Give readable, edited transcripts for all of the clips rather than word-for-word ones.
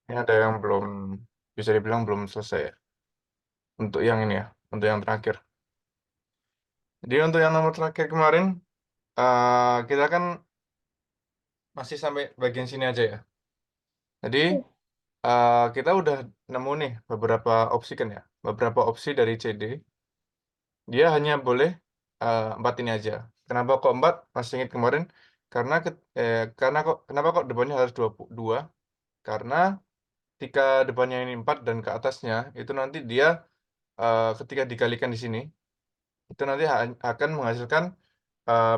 Ini ada yang belum, bisa dibilang belum selesai ya. Untuk yang ini ya, untuk yang terakhir. Jadi untuk yang nomor terakhir kemarin, kita kan masih sampai bagian sini aja ya. Jadi kita udah nemu nih beberapa opsi kan ya. Beberapa opsi dari CD. Dia hanya boleh 4 ini aja. Kenapa kok 4? Masih ingat kemarin? Karena kenapa kok depannya harus dua? Karena ketika depannya ini 4 dan ke atasnya, itu nanti dia ketika dikalikan di sini, itu nanti akan menghasilkan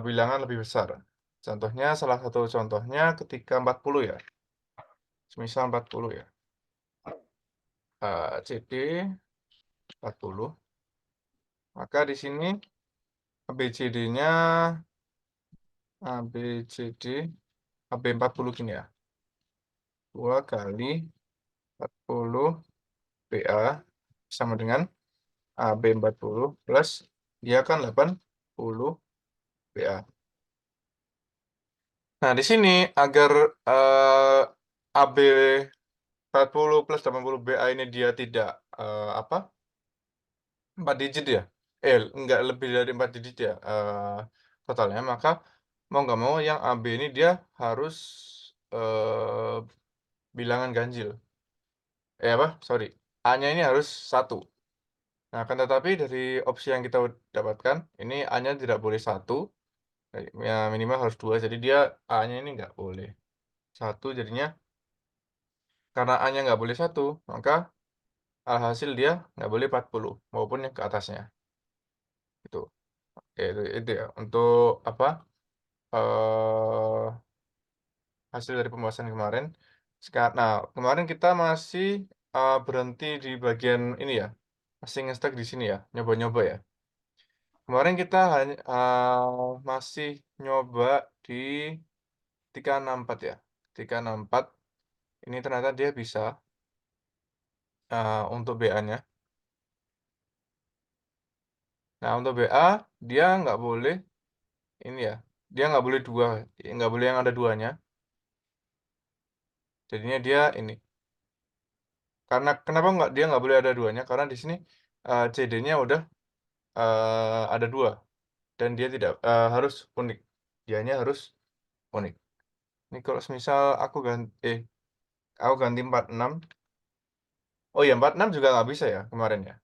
bilangan lebih besar. Contohnya, salah satu contohnya ketika 40 ya. Semisal 40 ya. CD 40. Maka di sini ABCD-nya ABCD AB 40 gini ya. 2 kali 40 BA sama dengan AB 40 plus dia kan 80 BA. Nah, di sini agar AB 40 plus 80 BA ini dia tidak 4 digit ya. Enggak lebih dari 4 digit ya totalnya, maka mau nggak mau yang AB ini dia harus eh, bilangan ganjil. Sorry. A-nya ini harus 1. Nah, akan tetapi dari opsi yang kita dapatkan, ini A-nya tidak boleh 1, ya minimal harus 2, jadi dia A-nya ini nggak boleh 1, jadinya karena A-nya nggak boleh 1, maka alhasil dia nggak boleh 40, maupun yang ke atasnya. Itu, itu ya, untuk apa, eh hasil dari pembahasan kemarin. Nah, kemarin kita masih berhenti di bagian ini ya, masih nge-stuck di sini ya, nyoba-nyoba ya. Kemarin kita hanya masih nyoba di 364 ya. 364 ini ternyata dia bisa untuk BA-nya. Nah, untuk BA dia nggak boleh ini ya. Dia nggak boleh dua, nggak boleh yang ada duanya. Jadinya dia ini. Karena kenapa dia nggak boleh ada duanya? Karena di sini CD-nya udah ada dua dan dia tidak harus unik. Dianya harus unik. Ini kalau misal aku ganti 46. Oh iya, 46 juga nggak bisa ya kemarin ya.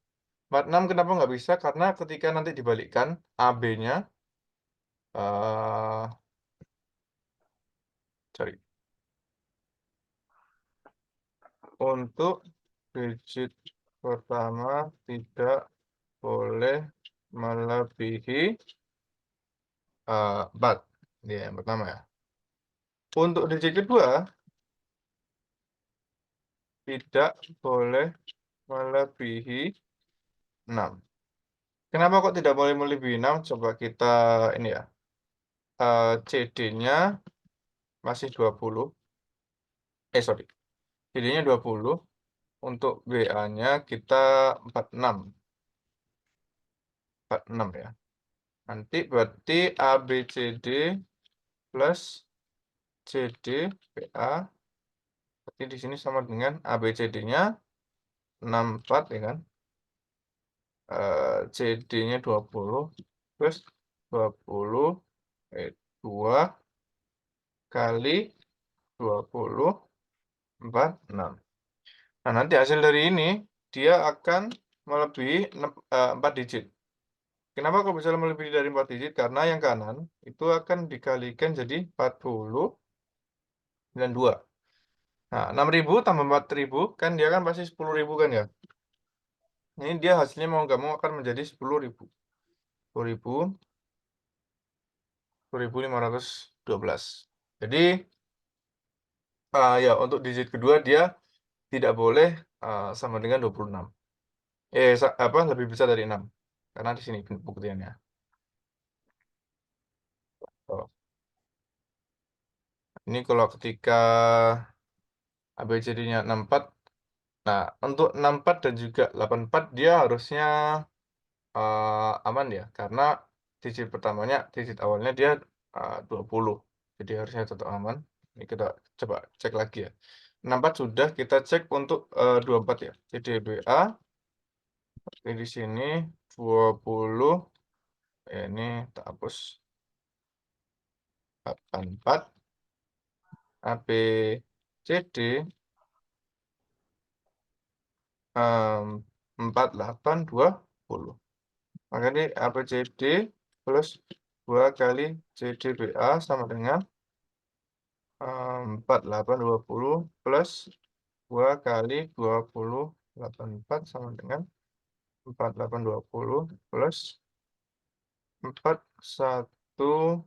46 kenapa nggak bisa? Karena ketika nanti dibalikkan AB-nya, eh sorry, untuk digit pertama tidak boleh melebihi 4. Dia yang pertama ya. Untuk digit kedua tidak boleh melebihi 6. Kenapa kok tidak boleh melebihi 6? Coba kita ini ya. CD-nya masih 20. Sorry. CD-nya 20. Untuk BA-nya kita 46. 46 ya. Nanti berarti ABCD plus CD BA. Berarti di sini sama dengan ABCD-nya 64 ya kan. CD-nya 20 plus 20 2 kali 20 46. Nah, nanti hasil dari ini dia akan melebihi 4 digit. Kenapa kok bisa melebihi dari 4 digit? Karena yang kanan itu akan dikalikan jadi 40 dan 2. Nah, 6.000 tambah 4.000 kan dia kan pasti 10.000 kan ya. Ini dia hasilnya mau nggak mau akan menjadi 10.000. 10.000, 10.512. Jadi ya untuk digit kedua dia tidak boleh sama dengan 26. Lebih besar dari 6. Karena di sini pembuktiannya. Oh. Ini kalau ketika ABCD-nya 64. Nah, untuk 64 dan juga 84 dia harusnya aman ya, karena digit awalnya dia 20. Jadi harusnya tetap aman. Ini kita coba cek lagi ya. 64 sudah, kita cek untuk, 24 ya. CD BA, di sini 20, ini tak hapus, 84, ABCD, 4820. Maka ini ABCD plus 2 kali CDBA sama dengan 4820 plus 2 kali 20, 84 sama dengan 4820 plus 4168.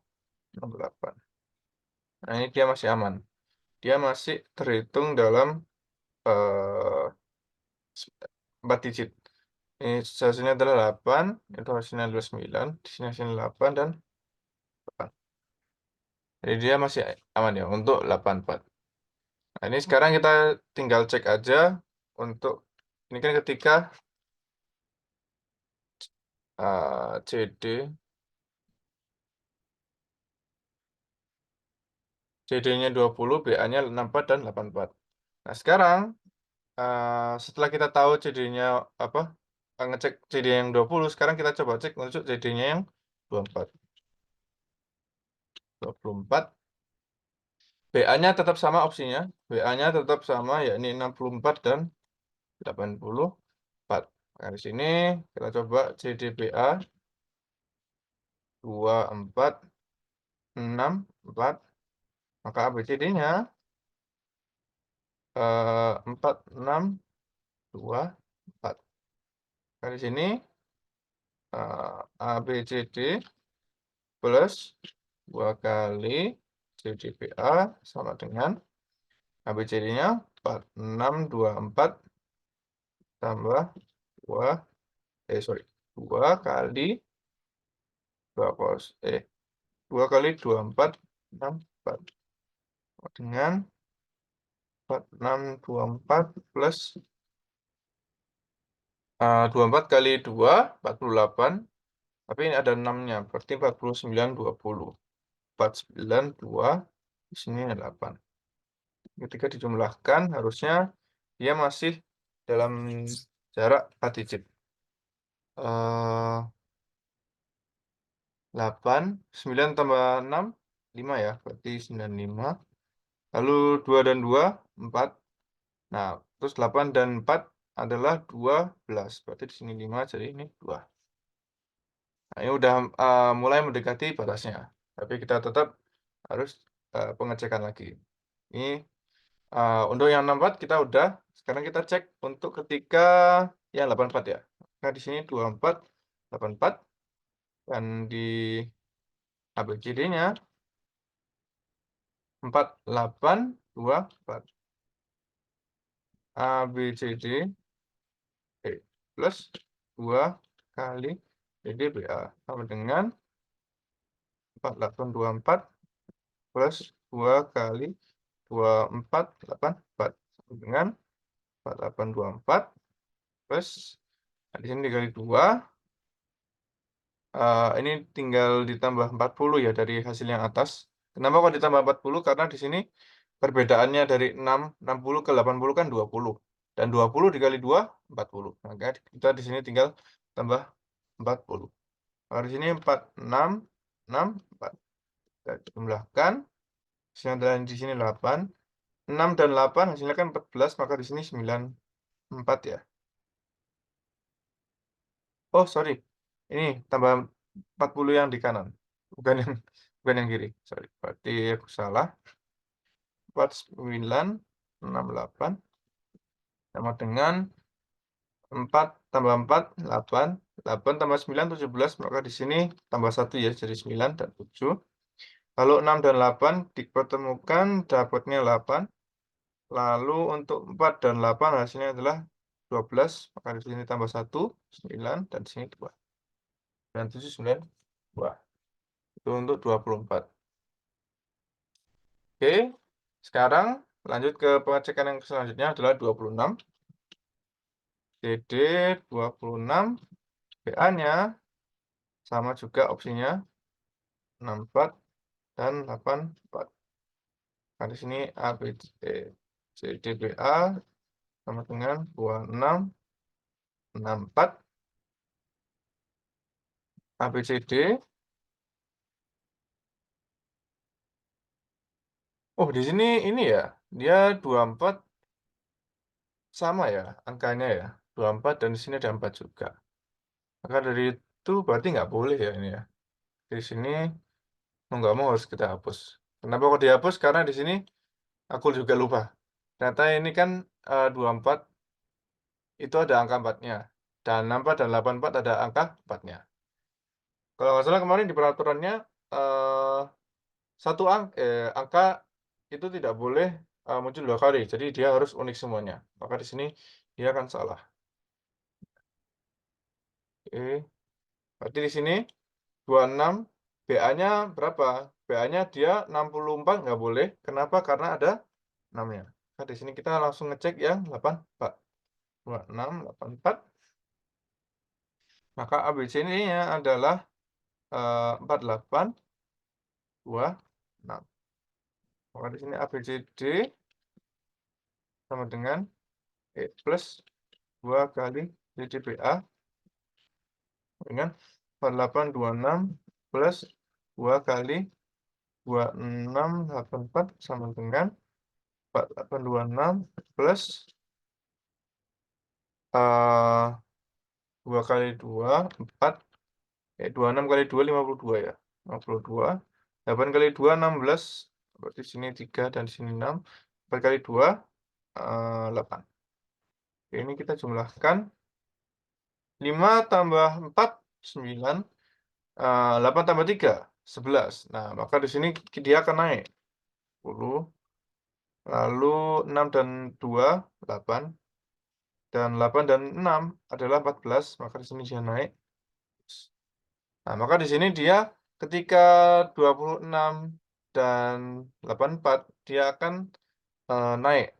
Nah, ini dia masih aman. Dia masih terhitung dalam 4 digit. Ini hasilnya adalah 8, itu hasilnya adalah 9, di sini hasilnya 8 dan 8. Jadi dia masih aman ya untuk 84. Nah, ini sekarang kita tinggal cek aja untuk ini kan ketika CD-nya 20, BA-nya 64 dan 84. Nah, sekarang setelah kita tahu CD-nya apa, ngecek CD yang 20, sekarang kita coba cek untuk CD-nya yang 24. 24, BA-nya tetap sama opsinya, BA-nya tetap sama yakni 64 dan 84. Nah, di sini kita coba CD BA 24, 6, 4, maka ABCD-nya 4, 6, 2, 4. Nah, di sini ABCD plus 2 kali CDPA sama dengan ABCD-nya 4, 6, 2, 4 tambah 2, 2 kali 2 kali 24, 6, 4 dengan 4, 6, 24 plus 24 kali 2, 48. Tapi ini ada 6-nya, berarti 49, 20. 49, 2, di sini ada 8. Ketika dijumlahkan, harusnya dia masih dalam jarak 4 digit. 8, 9 tambah 6, 5 ya, berarti 95. Lalu 2 dan 2, 4. Nah, terus 8 dan 4 adalah 12, berarti di sini 5, jadi ini 2. Nah, ini udah mulai mendekati batasnya, tapi kita tetap harus pengecekan lagi. Ini untuk yang 64 kita udah, sekarang kita cek untuk ketika yang 84 ya. Nah, di sini 24, 84, dan di ABCD-nya 4824. ABCD plus 2 kali CDBA sama dengan 4824 plus 2 kali 2484 sama dengan 4824 plus, nah, di sini dikali 2, ini tinggal ditambah 40 ya dari hasil yang atas. Kenapa kok ditambah 40? Karena di sini perbedaannya dari 60 ke 80 kan 20. Dan 20 dikali 2, 40. Maka kita di sini tinggal tambah 40. Maka di sini 4, 6, 6, 4. Kita jumlahkan, hasilnya adalah di sini 8. 6 dan 8 hasilnya kan 14, maka di sini 94 ya. Oh, sorry. Ini tambah 40 yang di kanan, bukan yang kiri. Sorry, berarti aku salah. 4968 sama dengan 4 tambah 4, 8. 8 tambah 9, 17. Maka di sini tambah 1 ya, jadi 9 dan 7. Lalu 6 dan 8 dipertemukan, dapatnya 8. Lalu untuk 4 dan 8 hasilnya adalah 12. Maka di sini tambah 1, 9, dan di sini 2. Dan 7, 9, 2. Itu untuk 24. Oke, sekarang lanjut ke pengecekan yang selanjutnya adalah 26. CD 26, BA-nya sama juga opsinya 64 dan 84. Nah, di sini A, B, C. CDBA sama dengan 2664 ABCD. Oh, di sini ini ya, dia 24 sama ya angkanya ya, 24 dan di sini ada 4 juga. Maka dari itu berarti nggak boleh ya ini ya. Di sini mau nggak mau harus kita hapus. Kenapa kok dihapus? Karena di sini aku juga lupa. Ternyata ini kan 24 itu ada angka 4-nya, dan 64 dan 84 ada angka 4-nya. Kalau nggak salah kemarin di peraturannya, eee, angka itu tidak boleh, muncul 2 kali, jadi dia harus unik semuanya. Maka di sini dia akan salah. Oke, berarti di sini 26, BA-nya berapa? BA-nya dia 64 nggak boleh, kenapa? Karena ada 6-nya. Nah, di sini kita langsung ngecek yang 84. 26, 84, maka ABCD-nya adalah, 48, 26. Maka di sini ABCD sama dengan E plus 2 kali CDPA dengan 4826 plus 2 kali 2684 sama dengan 4826 plus 2 kali 2 4, 26 kali 2 52 ya, 52, 8 kali 2 16, berarti sini 3 dan di sini 6, 4 kali 2, 8. Ini kita jumlahkan, 5 tambah 4 9, 8 tambah 3 11. Nah, maka di sini dia akan naik 10, lalu 6 dan 2 8, dan 8 dan 6 adalah 14, maka di sini dia naik. Nah, maka di sini dia ketika 26 dan 84 dia akan, naik.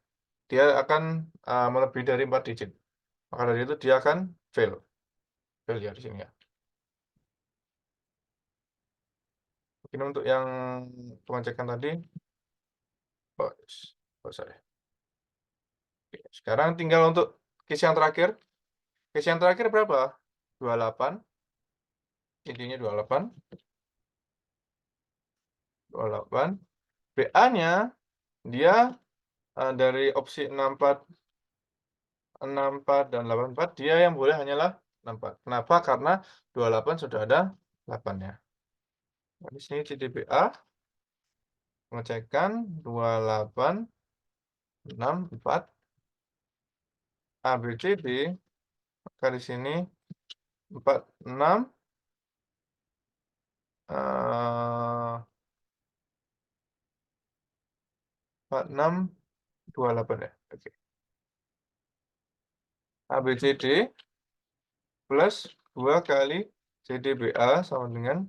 Dia akan, melebihi dari 4 digit. Maka dari itu dia akan fail. Fail ya di sini ya. Mungkin untuk yang pengecekan tadi, oh, nggak usah deh. Oke, sekarang tinggal untuk case yang terakhir. Case yang terakhir berapa? 28, intinya 28, 28. BA-nya dia, dari opsi 64, 64 dan 84 dia yang boleh hanyalah 64. Kenapa? Karena 28 sudah ada 8-nya. Nah, di sini CDBA pengecekan 2864 ABCD, maka di sini 46, 4628 ya. Oke. ABCD plus 2 kali CDBA sama dengan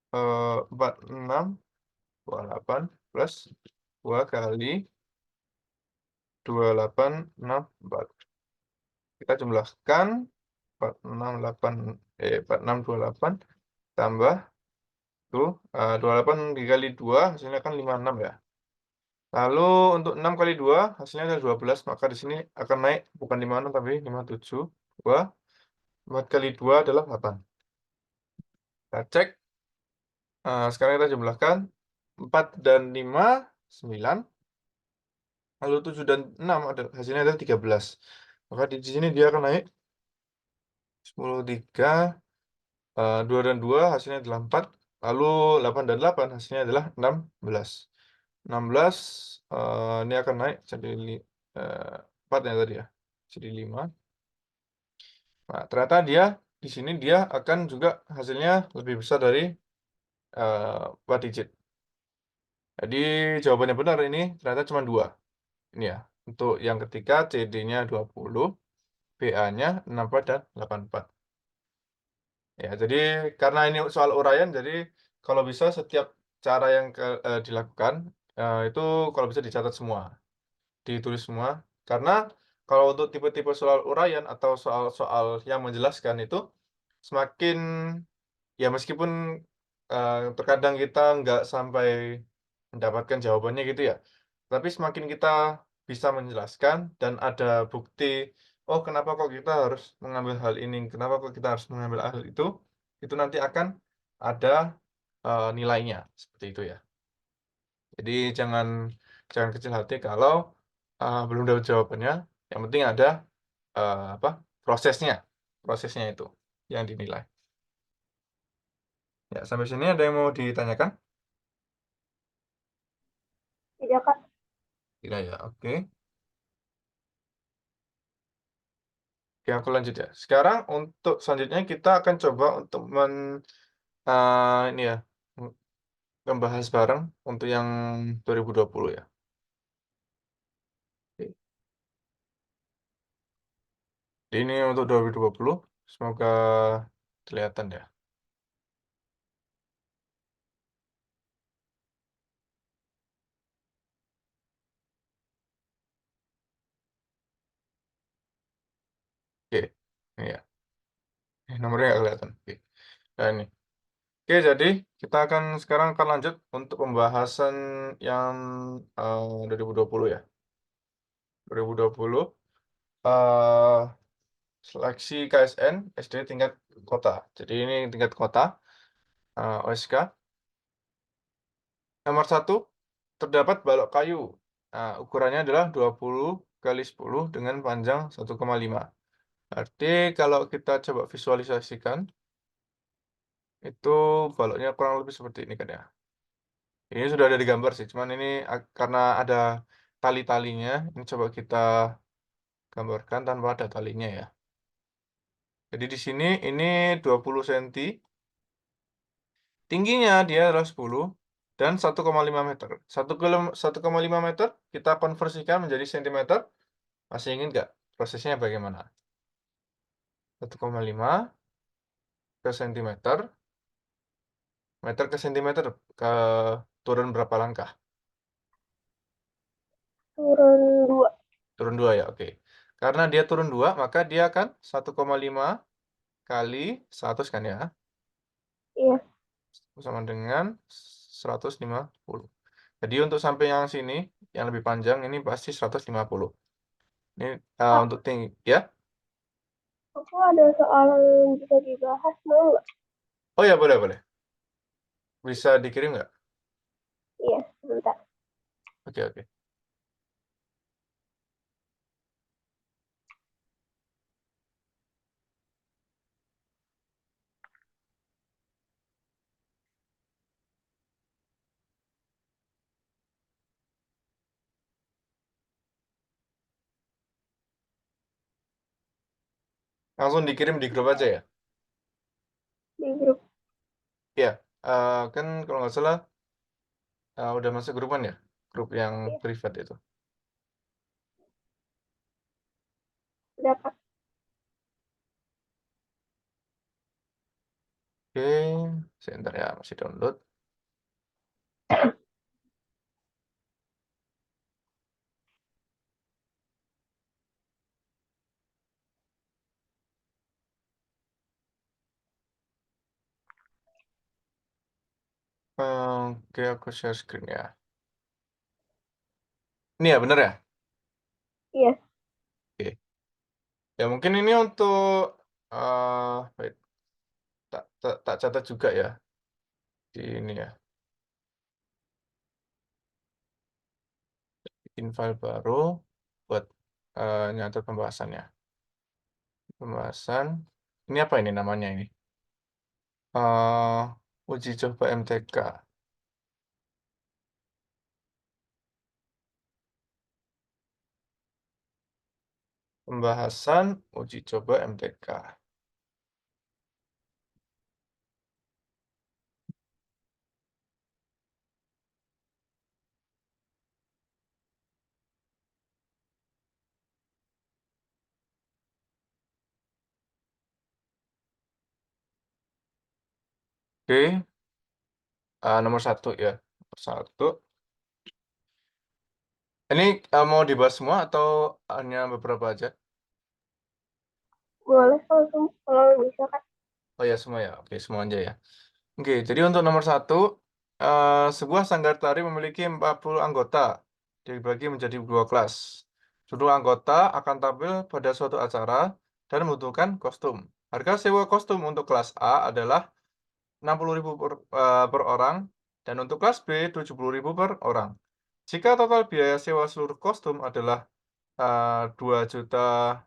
4628 plus 2 kali 2864. Kita jumlahkan 4628 tambah tuh 28 dikali 2 hasilnya kan 56 ya. Lalu untuk 6 kali 2 hasilnya adalah 12, maka di sini akan naik bukan 56 tapi 57. 2, 4 kali 2 adalah 8. Kita cek, sekarang kita jumlahkan 4 dan 5 9, lalu 7 dan 6 hasilnya adalah 13. Maka di sini dia akan naik 10, 3, 2 dan 2 hasilnya adalah 4, lalu 8 dan 8 hasilnya adalah 16. 16, ini akan naik jadi 4 ya tadi ya, jadi 5. Nah, ternyata dia di sini dia akan juga hasilnya lebih besar dari 4 digit. Jadi jawabannya benar ini ternyata cuma 2. Ini ya, untuk yang ketiga CD-nya 20, BA-nya 64 dan 84. Ya, jadi karena ini soal uraian, jadi kalau bisa setiap cara yang dilakukan, itu kalau bisa dicatat semua, ditulis semua. Karena kalau untuk tipe-tipe soal uraian atau soal-soal yang menjelaskan itu semakin ya meskipun, terkadang kita nggak sampai mendapatkan jawabannya gitu ya, Tapi semakin kita bisa menjelaskan dan ada bukti, oh kenapa kok kita harus mengambil hal ini, kenapa kok kita harus mengambil hal itu nanti akan ada, nilainya, seperti itu ya. Jadi jangan jangan kecil hati kalau, belum dapat jawabannya, yang penting ada, apa, prosesnya prosesnya itu yang dinilai. Ya, sampai sini ada yang mau ditanyakan? Tidak, Kak. Tidak ya, oke. Oke, aku lanjut ya. Sekarang untuk selanjutnya kita akan coba untuk ini ya, m membahas bareng untuk yang 2020 ya. Oke. Jadi ini untuk 2020, semoga kelihatan ya. Oke, ini ya. Nomornya nggak kelihatan. Oke. Nah ini. Oke, jadi kita sekarang akan lanjut untuk pembahasan yang, 2020 ya. 2020, eee, seleksi KSN SD tingkat kota. Jadi ini tingkat kota, OSK. Nomor satu, terdapat balok kayu. Nah, ukurannya adalah 20 kali 10 dengan panjang 1,5. Berarti kalau kita coba visualisasikan, itu baloknya kurang lebih seperti ini kan ya. Ini sudah ada di gambar sih, cuman ini karena ada tali-talinya, ini coba kita gambarkan tanpa ada talinya ya. Jadi di sini ini 20 senti, tingginya dia adalah 10 dan 1,5 meter. 1,5 meter kita konversikan menjadi sentimeter. Masih ingat nggak prosesnya bagaimana? 1,5 ke sentimeter, meter ke sentimeter, ke turun berapa langkah? Turun 2. Turun 2 ya, oke. Karena dia turun 2, maka dia akan 1,5 kali 100 kan ya, Iya. sama dengan 150. Jadi untuk sampai yang sini, yang lebih panjang ini pasti 150. Ini, Kak, untuk tinggi ya? aku ada soal yang bisa dibahas, mau nggak? Oh ya, boleh boleh. Bisa dikirim nggak? Iya, sebentar. Oke oke. Langsung dikirim di grup aja ya? Di grup. Iya, kan kalau nggak salah, udah masuk grup kan ya? Grup yang Iya, privat itu. dapat. Oke, sebentar ya, masih download. Oke, aku share screen ya. Ini ya, bener ya? Iya, Oke. Ya mungkin ini untuk, wait, tak catat juga ya, di ini ya, bikin file baru buat, nyatet pembahasannya. Pembahasan, ini apa ini namanya ini? Uji coba MTK. Pembahasan uji coba MTK. Oke, nomor satu ya. Nomor satu. Ini, mau dibahas semua atau hanya beberapa aja? boleh kalau bisa, Kak. Oh ya, semua ya. Oke, semua aja ya. Oke, jadi untuk nomor satu, sebuah sanggar tari memiliki 40 anggota, dibagi menjadi 2 kelas. Seluruh anggota akan tampil pada suatu acara dan membutuhkan kostum. Harga sewa kostum untuk kelas A adalah 60.000 per orang dan untuk kelas B 70.000 per orang. Jika total biaya sewa seluruh kostum adalah 2.580.000,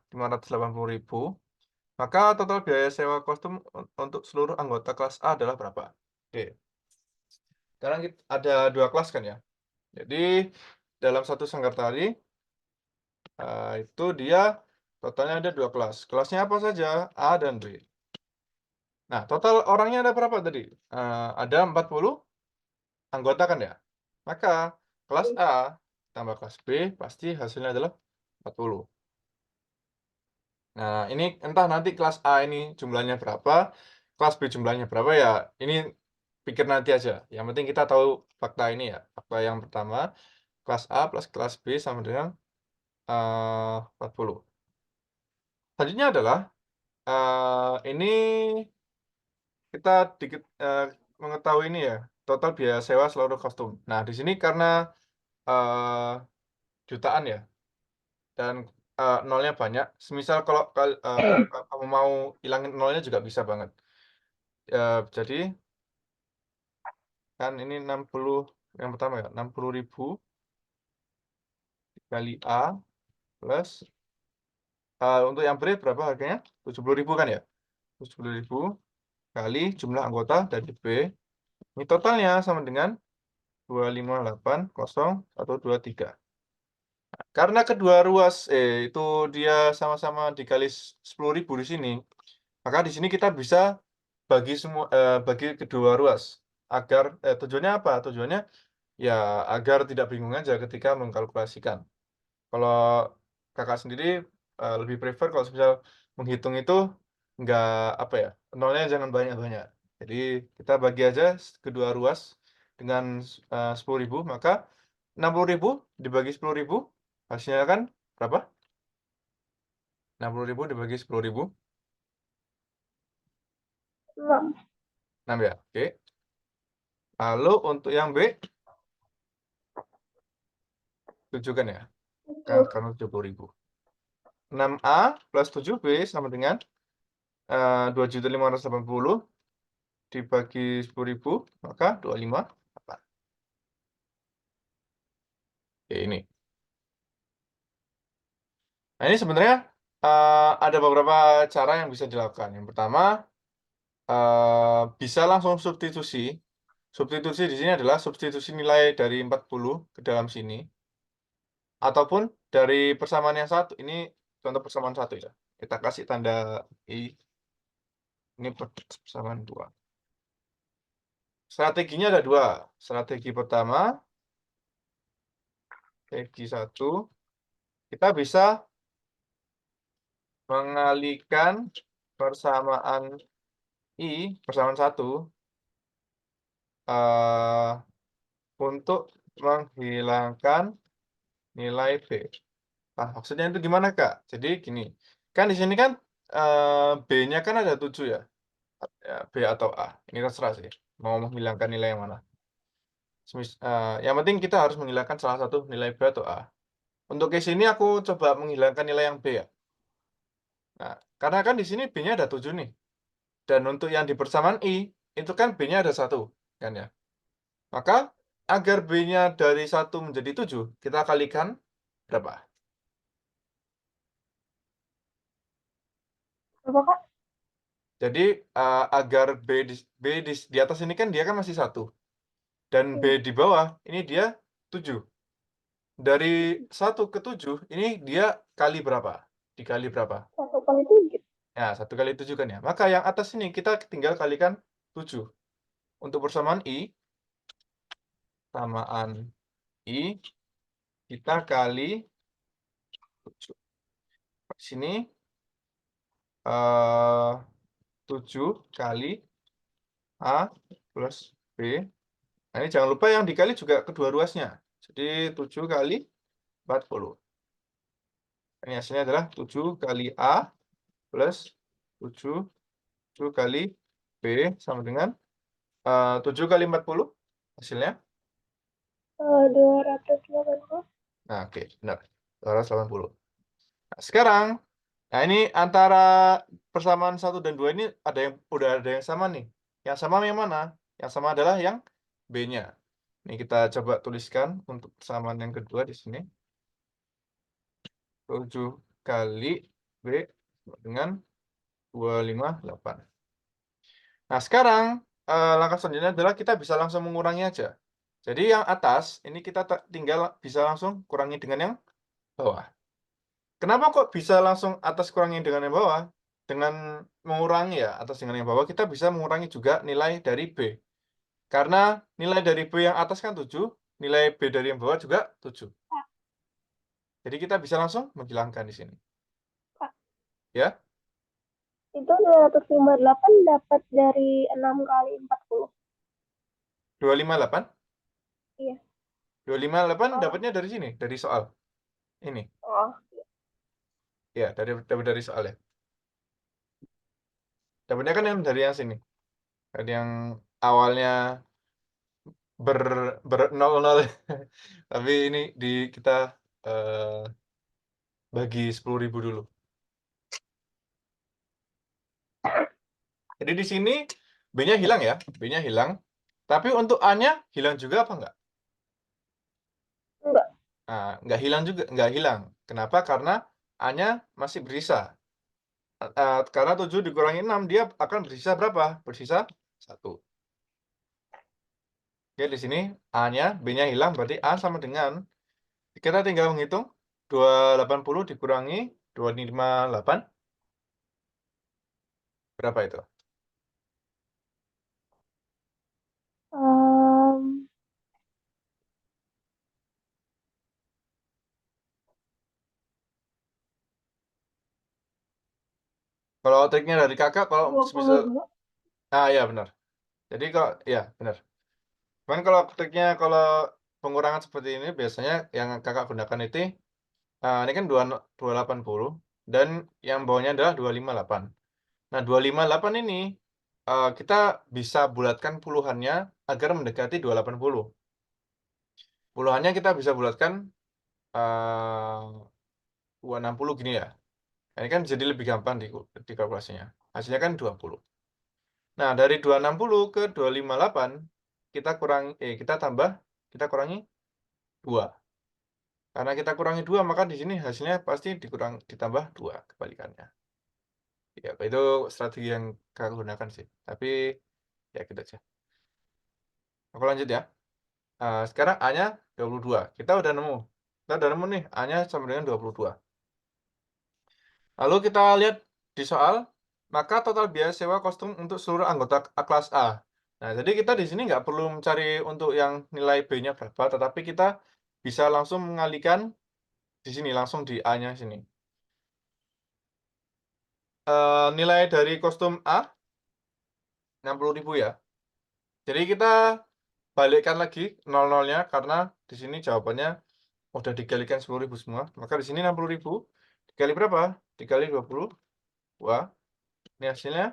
maka total biaya sewa kostum untuk seluruh anggota kelas A adalah berapa? Oke, sekarang ada 2 kelas kan ya. Jadi dalam satu sanggar tari itu dia totalnya ada 2 kelas. Kelasnya apa saja? A dan B. Nah, total orangnya ada berapa tadi? Ada 40 anggota kan ya? Maka kelas A tambah kelas B pasti hasilnya adalah 40. Nah, ini entah nanti kelas A ini jumlahnya berapa, kelas B jumlahnya berapa ya, ini pikir nanti aja. Yang penting kita tahu fakta ini ya. Fakta yang pertama, kelas A plus kelas B sama dengan 40. Selanjutnya adalah ini kita dikit mengetahui ini ya, total biaya sewa seluruh kostum. Nah, di sini karena eee, jutaan ya, dan nolnya banyak, semisal kalau kamu mau hilangin nolnya juga bisa banget. Jadi kan ini 60 yang pertama ya, 60.000 kali A plus, untuk yang B berapa harganya? 70.000 kan ya? 70.000 kali jumlah anggota dari B, ini totalnya sama dengan 258.023. Karena kedua ruas itu dia sama-sama dikali 10.000 di sini, maka di sini kita bisa bagi kedua ruas agar tujuannya apa? Tujuannya ya agar tidak bingung aja ketika mengkalkulasikan. Kalau Kakak sendiri, lebih prefer kalau misal menghitung itu nggak, apa ya, nolnya jangan banyak-banyak. Jadi kita bagi aja kedua ruas dengan 10.000, maka 60.000 dibagi 10.000 hasilnya kan berapa? 60.000 dibagi 10.000, 6. 6 ya? Oke. Lalu untuk yang B, 7 kan ya? Kan 7. karena 70.000. 6A plus 7B sama dengan 2.580.000 dibagi 10.000, maka 258. Oke, ini. Nah, ini sebenarnya ada beberapa cara yang bisa dilakukan. Yang pertama, bisa langsung substitusi. Substitusi di sini adalah substitusi nilai dari 40 ke dalam sini, ataupun dari persamaan yang satu. Ini contoh persamaan satu ya. Kita kasih tanda I. Ini persamaan 2. Strateginya ada 2. Strategi pertama, strategi 1, kita bisa mengalihkan persamaan persamaan 1 untuk menghilangkan nilai B. Nah, maksudnya itu gimana, Kak? Jadi gini, kan di sini kan, B-nya kan ada 7 ya, B atau A, ini terserah sih, mau menghilangkan nilai yang mana. Yang penting kita harus menghilangkan salah satu nilai B atau A. Untuk case ini aku coba menghilangkan nilai yang B ya. Nah, karena kan di sini B-nya ada 7 nih, dan untuk yang di persamaan I, itu kan B-nya ada 1, kan ya. Maka agar B-nya dari 1 menjadi 7, kita kalikan berapa? Berapa, Kak? Jadi, agar B di atas ini kan dia kan masih 1, dan B Hmm. di bawah ini dia 7. Dari 1 ke 7 ini dia kali berapa? Dikali berapa? 1 kali 7. Ya, 1 kali 7 kan ya. Maka yang atas ini kita tinggal kalikan 7. Untuk persamaan I, kita kali 7. Di sini, 7 kali A plus B. Nah, ini jangan lupa yang dikali juga kedua ruasnya. Jadi 7 kali 40. Ini hasilnya adalah 7 kali A plus 7, 7 kali B sama dengan 7 kali 40 hasilnya 280. Nah, oke, benar. 280. Nah, sekarang, nah ini antara persamaan 1 dan 2 ini udah ada yang sama nih. Yang sama yang mana? Yang sama adalah yang B-nya. Ini kita coba tuliskan untuk persamaan yang kedua di sini. 7 kali B dengan 258. Nah, sekarang langkah selanjutnya adalah kita bisa langsung mengurangi aja. Jadi yang atas ini kita tinggal bisa langsung kurangi dengan yang bawah. Kenapa kok bisa langsung atas kurangi dengan yang bawah? Dengan mengurangi ya, atas dengan yang bawah, kita bisa mengurangi juga nilai dari B. Karena nilai dari B yang atas kan 7, nilai B dari yang bawah juga 7. Kak, Jadi kita bisa langsung menghilangkan di sini. Kak, Ya, itu 258 dapat dari 6 kali 40. 258. Iya. 258 Oh, dapatnya dari sini, dari soal. Ini. oh, Ya, dapat dari soal ya. Dapatnya kan yang dari yang sini. Dari yang awalnya ber nol nol. Tapi ini kita eh, bagi 10.000 dulu. Jadi di sini B-nya hilang ya, B-nya hilang. Tapi untuk A-nya hilang juga apa enggak? enggak. Nah, enggak hilang juga, enggak hilang. Kenapa? Karena A-nya masih bersisa. Karena 7 dikurangi 6, dia akan bersisa berapa? Bersisa 1. Oke, di sini A-nya, B-nya hilang, berarti A sama dengan, kita tinggal menghitung, 280 dikurangi 258, berapa itu? Em, Kalau triknya dari kakak, kalau dua puluh misal, dua ya benar. Jadi kok, ya benar. Cuman kalau triknya, kalau pengurangan seperti ini, biasanya yang kakak gunakan itu, ini kan 280, dan yang bawahnya adalah 258. Nah, 258 ini, kita bisa bulatkan puluhannya agar mendekati 280. Puluhannya kita bisa bulatkan, 260 gini ya. Ini kan jadi lebih gampang di kalkulasinya. Hasilnya kan 20. Nah, dari 260 ke 258, kita kurangi 2. Karena kita kurangi 2, maka di sini hasilnya pasti ditambah 2, kebalikannya. Ya, itu strategi yang kakak gunakan sih. Tapi, ya gitu aja. Aku lanjut ya. Sekarang A-nya 22. Kita udah nemu nih, A-nya sama dengan 22. Lalu kita lihat di soal, maka total biaya sewa kostum untuk seluruh anggota kelas A. Nah, jadi kita di sini nggak perlu mencari untuk yang nilai B-nya berapa, tetapi kita bisa langsung mengalihkan di sini, langsung di A-nya sini. Nilai dari kostum A, 60.000 ya. Jadi kita balikkan lagi 00-nya, karena di sini jawabannya udah dikalikan 10.000 semua. Maka di sini 60.000 dikali berapa? Dikali 20. Wah, ini hasilnya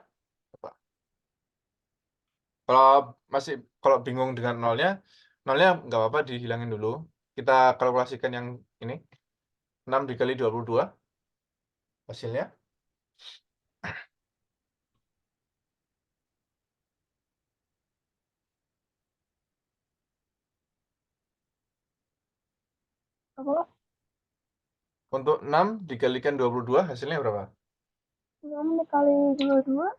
apa? Kalau kalau bingung dengan nolnya nggak apa-apa, dihilangin dulu. Kita kalkulasikan yang ini. 6 dikali 22 hasilnya. apa? Untuk 6 dikalikan 22 hasilnya berapa? 6 dikali 22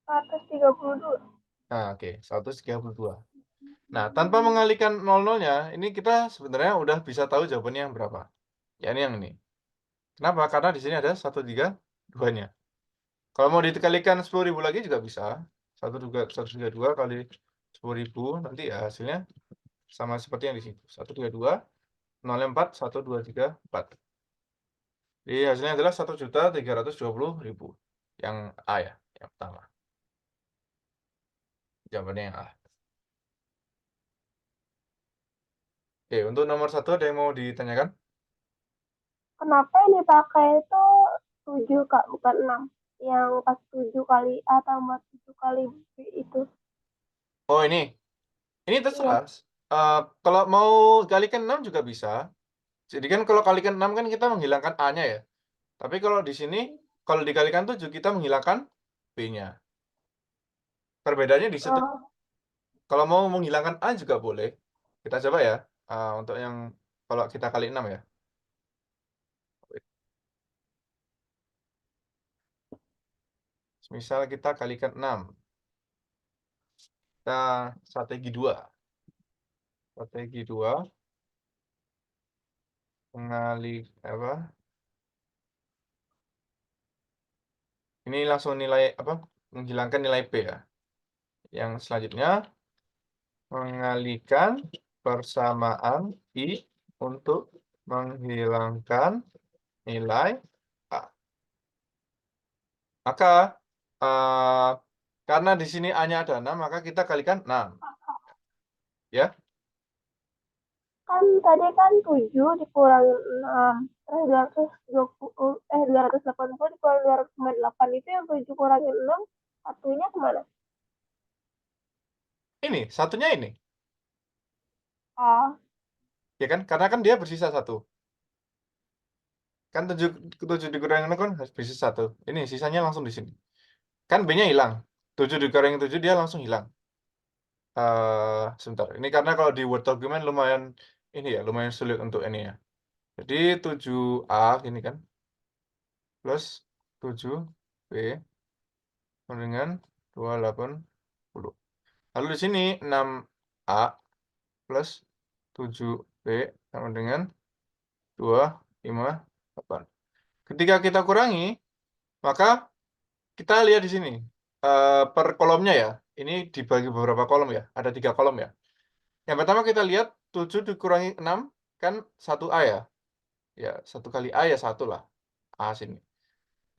132. Nah, oke, 132. Nah, tanpa mengalihkan 00-nya, ini kita sebenarnya udah bisa tahu jawabannya yang berapa. Ya, ini yang ini. Kenapa? Karena di sini ada 132-nya. Kalau mau dikalikan 10.000 lagi juga bisa. 132 kali 10.000, nanti ya hasilnya sama seperti yang di situ. 132, 0, 4, 1, 2, 3, 4. Jadi hasilnya adalah 1.320.000. Yang A ya, yang pertama. Jawabannya yang A. Oke, untuk nomor 1 ada yang mau ditanyakan? Kenapa yang dipakai itu 7 Kak, bukan 6? yang pas 7 kali A tambah 7 kali B itu. Oh, ini terserah. Iya. Kalau mau kalikan 6 juga bisa. Jadi kan kalau kalikan 6 kan kita menghilangkan A-nya ya. Tapi kalau di sini, kalau dikalikan 7 kita menghilangkan B-nya. Perbedaannya di situ. Oh, Kalau mau menghilangkan A juga boleh. Kita coba ya. Untuk yang kalau kita kali 6 ya. Misal kita kalikan 6. Kita strategi 2. Strategi 2 mengalih apa? Ini langsung nilai apa? Menghilangkan nilai P ya. Yang selanjutnya mengalihkan persamaan I untuk menghilangkan nilai A. Maka eh, karena di sini A-nya ada 6, maka kita kalikan 6. Ya, kan tadi kan 7 dikurangin 6. Terus 280 dikurangin 208 itu yang 7 kurangin 6, satunya kemana? ini satunya ini. Ah, Ya kan? Karena kan dia bersisa 1. Kan 7, 7 dikurangi 6 kan bersisa 1. Ini sisanya langsung di sini. Kan B-nya hilang. 7 dikurangi 7 dia langsung hilang. Sebentar. Ini karena kalau di Word document lumayan ini ya, lumayan sulit untuk ini ya. Jadi 7A ini kan plus 7B sama dengan 280. Lalu di sini 6A plus 7B sama dengan 258. Ketika kita kurangi, maka kita lihat di sini per kolomnya ya. Ini dibagi beberapa kolom ya. Ada 3 kolom ya. Yang pertama kita lihat 7 dikurangi 6 kan 1A ya. Ya, 1 kali A ya 1 lah. A sini.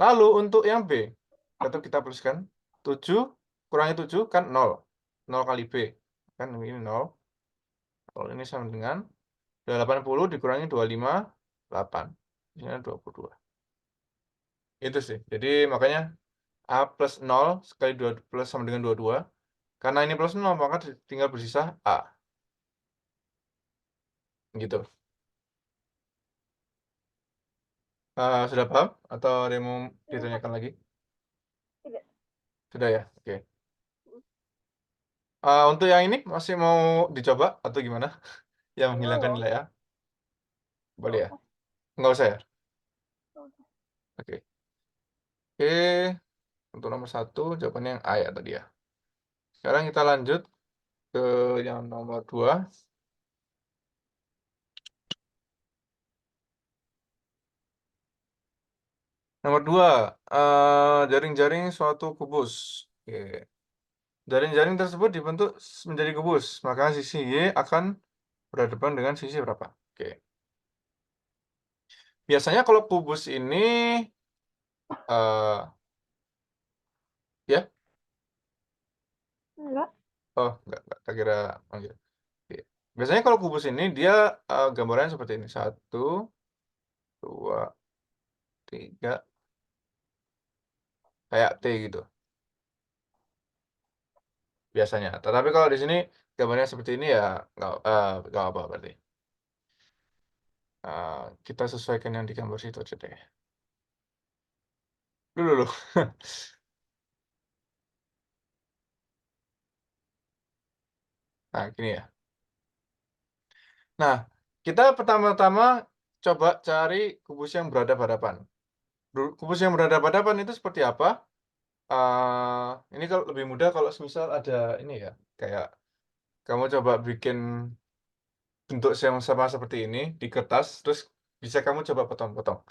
Lalu untuk yang B, tetap kita tuliskan 7 kurangi 7 kan 0. 0 kali B. Kan ini 0. 0 ini sama dengan 80 dikurangi 258. Ini 22. Itu sih. Jadi makanya A plus 0 sekali 2 plus sama dengan 22. Karena ini plus 0, maka tinggal bersisa A. Gitu. Sudah paham? Atau ada yang mau tidak. ditanyakan lagi? Tidak. Sudah ya? Oke. Untuk yang ini masih mau dicoba atau gimana? Yang Enggak, menghilangkan enggak nilai usah. A? Enggak Boleh ya? usah. Nggak usah ya? Enggak usah. Oke. Oke. Untuk nomor 1, jawabannya yang A ya tadi ya. Sekarang kita lanjut ke yang nomor 2. Nomor 2, jaring-jaring suatu kubus. Oke. Jaring-jaring tersebut dibentuk menjadi kubus, maka sisi Y akan berhadapan dengan sisi berapa? Oke. Biasanya kalau kubus ini, eh ya, Enggak. oh enggak, tak kira manggil. Oke. Biasanya kalau kubus ini dia gambarannya seperti ini. 1, 2, 3, kayak T gitu biasanya. Tetapi kalau di sini gambarnya seperti ini ya nggak apa berarti. Kita sesuaikan yang di gambar situ aja deh. Dulu. Nah, gini ya. Nah, kita pertama-tama coba cari kubus yang berhadapan-hadapan. Kubus yang berhadapan-hadapan itu seperti apa? Ini kalau lebih mudah kalau semisal ada ini ya, kayak kamu coba bikin bentuk yang sama seperti ini di kertas, terus bisa kamu coba potong-potong.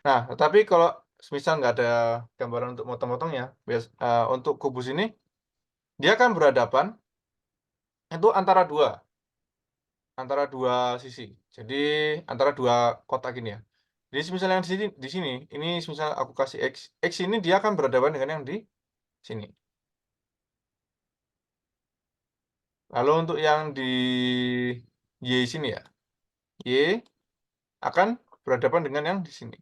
Nah, tetapi kalau semisal nggak ada gambaran untuk motong-motongnya, untuk kubus ini, dia akan berhadapan itu antara dua sisi. Jadi antara dua kotak ini ya. Jadi misalnya yang di sini, ini misal aku kasih X, X ini dia akan berhadapan dengan yang di sini. Lalu untuk yang di Y sini ya, Y akan berhadapan dengan yang di sini.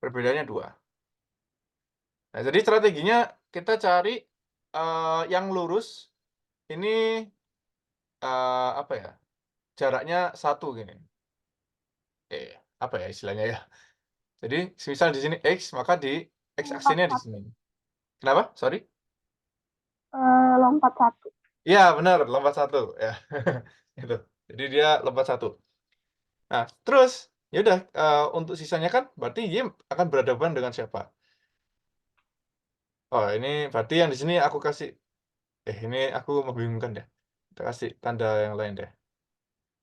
Perbedaannya 2. Nah, jadi strateginya kita cari, yang lurus ini, apa ya, jaraknya satu gini, apa ya istilahnya ya, jadi semisal di sini X, maka di X Lompat aksennya di satu. sini. Kenapa? Sorry? Lompat satu. Iya benar, lompat satu ya, itu. Jadi dia lompat satu. Nah, terus ya udah, untuk sisanya kan berarti Y akan berhadapan dengan siapa? Oh, ini berarti yang di sini aku kasih ini aku membingungkan deh. Kita kasih tanda yang lain deh.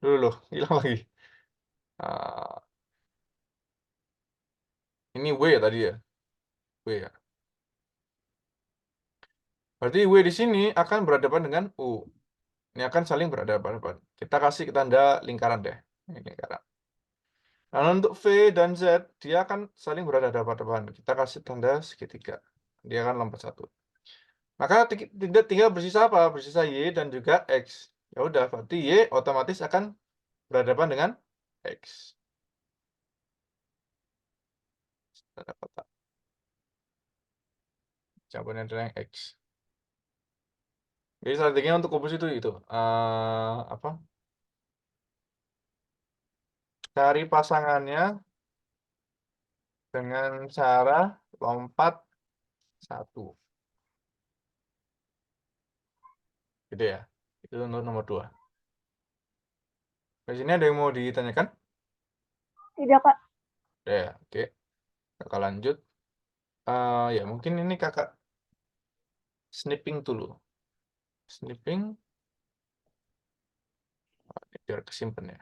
Loh, hilang lagi. Eee, ini W ya tadi ya? W ya? Berarti W di sini akan berhadapan dengan U. Ini akan saling berhadapan-hadapan. Kita kasih tanda lingkaran deh, ini lingkaran. Nah, untuk V dan Z, dia akan saling berhadapan-hadapan. Kita kasih tanda segitiga. Dia akan lompat satu. Maka tinggal bersisa apa? Bersisa Y dan juga X. Ya udah, berarti Y otomatis akan berhadapan dengan X. Tanda kotak. Jawabannya adalah yang X. Jadi strateginya untuk kubus itu, apa, cari pasangannya dengan cara lompat satu, gitu ya. Itu untuk nomor 2. Di sini ada yang mau ditanyakan? Tidak, Kak. Udah ya, oke. Kakak lanjut. Ya mungkin ini Kakak sniping dulu. Sniping, biar kesimpan ya.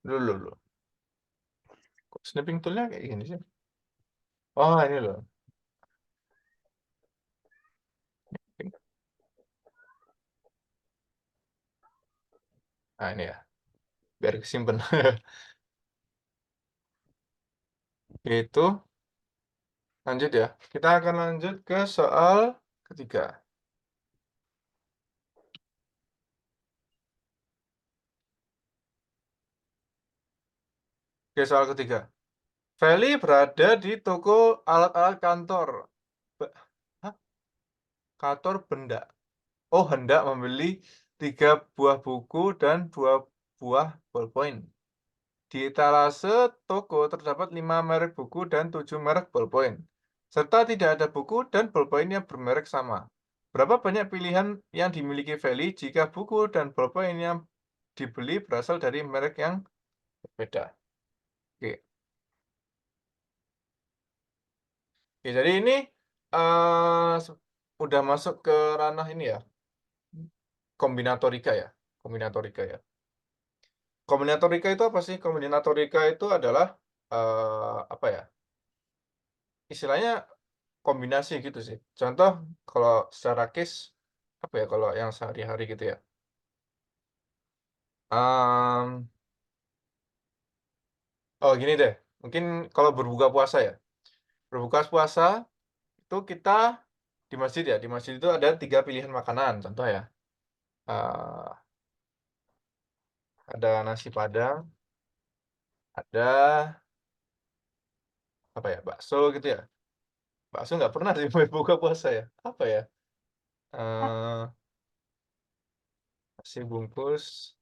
Dulu. Kok sniping tool-nya kayak gini sih? Oh, ini loh. Nah, ini ya, biar kesimpan. Itu lanjut ya. Kita akan lanjut ke soal ketiga. Oke, soal ketiga. Feli berada di toko alat-alat kantor. Be- Hah? Kantor benda. Oh, hendak membeli 3 buah buku dan 2 buah ballpoint. Di etalase toko terdapat 5 merek buku dan 7 merek ballpoint. Serta tidak ada buku dan ballpoint yang bermerek sama. Berapa banyak pilihan yang dimiliki Feli jika buku dan ballpoint yang dibeli berasal dari merek yang berbeda? Oke. Oke, jadi ini udah masuk ke ranah ini ya, kombinatorika ya, kombinatorika ya. Kombinatorika itu apa sih? Kombinatorika itu adalah, apa ya, istilahnya kombinasi gitu sih. Contoh kalau secara case, apa ya, kalau yang sehari-hari gitu ya, mmm, oh gini deh, mungkin kalau berbuka puasa ya, berbuka puasa itu kita di masjid itu ada 3 pilihan makanan contoh ya, eee, ada nasi padang, ada, apa ya, bakso gitu ya. Bakso nggak pernah sih buka puasa ya, apa ya, eee, nasi bungkus,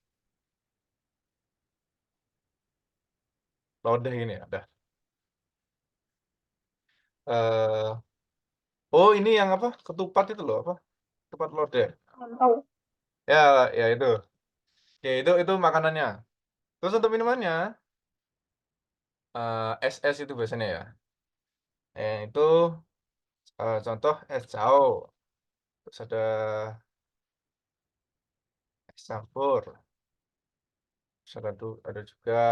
lodeh gini ya, ada. Eee, oh ini yang apa, ketupat itu loh, apa, ketupat lodeh. Lontong. Ya ya itu. Ya itu makanannya. Terus untuk minumannya, es itu biasanya ya. Itu, contoh es cao, terus ada es campur, terus ada juga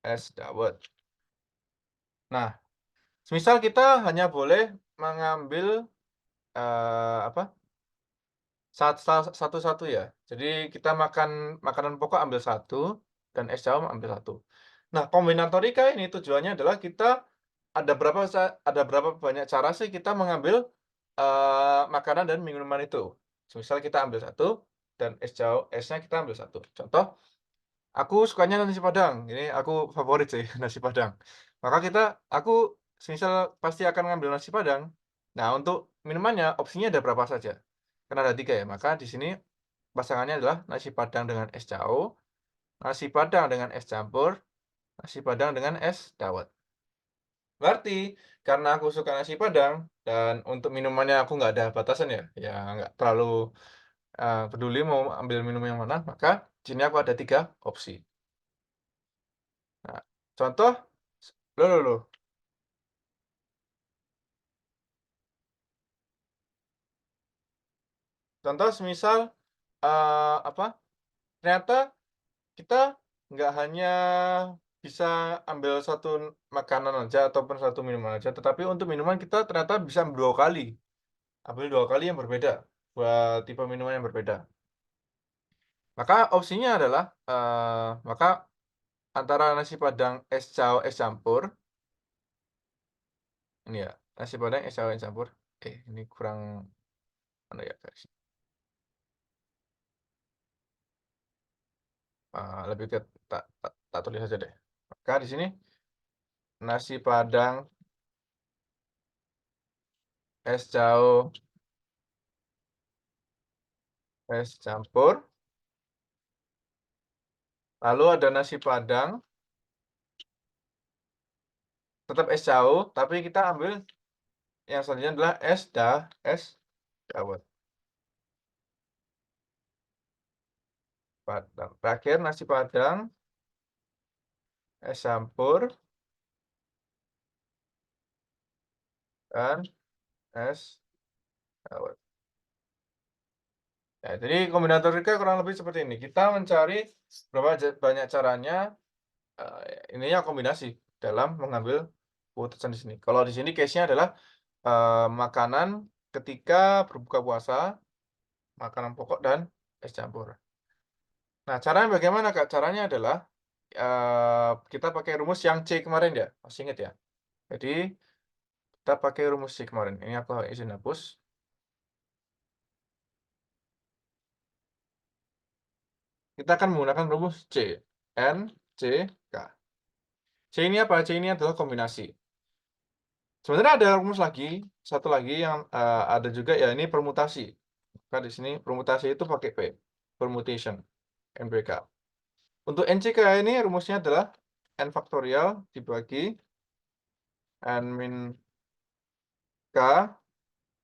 es dawet. Nah, semisal kita hanya boleh mengambil, apa, satu-satu ya. Jadi kita makan makanan pokok ambil satu dan es campur ambil satu. Nah, kombinatorika ini tujuannya adalah kita ada berapa banyak cara sih kita mengambil, makanan dan minuman itu. Semisal kita ambil satu dan esnya kita ambil satu. Contoh, aku sukanya nasi padang, ini aku favorit sih nasi padang. Maka aku semisal pasti akan ngambil nasi Padang. Nah, untuk minumannya opsinya ada berapa saja? Kan ada 3 ya, maka di sini pasangannya adalah nasi Padang dengan es cao, nasi Padang dengan es campur, nasi Padang dengan es dawet. Berarti karena aku suka nasi Padang dan untuk minumannya aku nggak ada batasan ya, ya nggak terlalu, peduli mau ambil minum yang mana, maka di sini aku ada 3 opsi. Nah, contoh loh. Contoh semisal, apa, ternyata kita nggak hanya bisa ambil satu makanan aja ataupun satu minuman aja, tetapi untuk minuman kita ternyata bisa ambil 2 kali yang berbeda, buat tipe minuman yang berbeda. Maka opsinya adalah, maka antara nasi Padang es cao es campur, ini ya, nasi Padang es cao es campur, ini kurang anu ya, guys, lebih ke tak tulis aja deh. Maka di sini nasi Padang es cao es campur, lalu ada nasi Padang, tetap es cao, tapi kita ambil yang selanjutnya adalah es dawet Padang. Terakhir nasi Padang, es campur, dan es dawet. Ya, jadi kombinatorika kurang lebih seperti ini. Kita mencari berapa banyak caranya, ininya kombinasi dalam mengambil keputusan di sini. Kalau di sini case-nya adalah, makanan ketika berbuka puasa, makanan pokok dan es campur. Nah, caranya bagaimana, Kak? Caranya adalah, kita pakai rumus yang C kemarin ya, masih ingat ya? Jadi, kita pakai rumus C kemarin. Ini aku izin hapus. Kita akan menggunakan rumus C, N, C, K. C ini apa? C ini adalah kombinasi. Sebenarnya ada rumus lagi, satu lagi yang, ada juga ya, ini permutasi. Maka di sini permutasi itu pakai P, permutation, NPK. Untuk NCK ini rumusnya adalah N faktorial dibagi N min K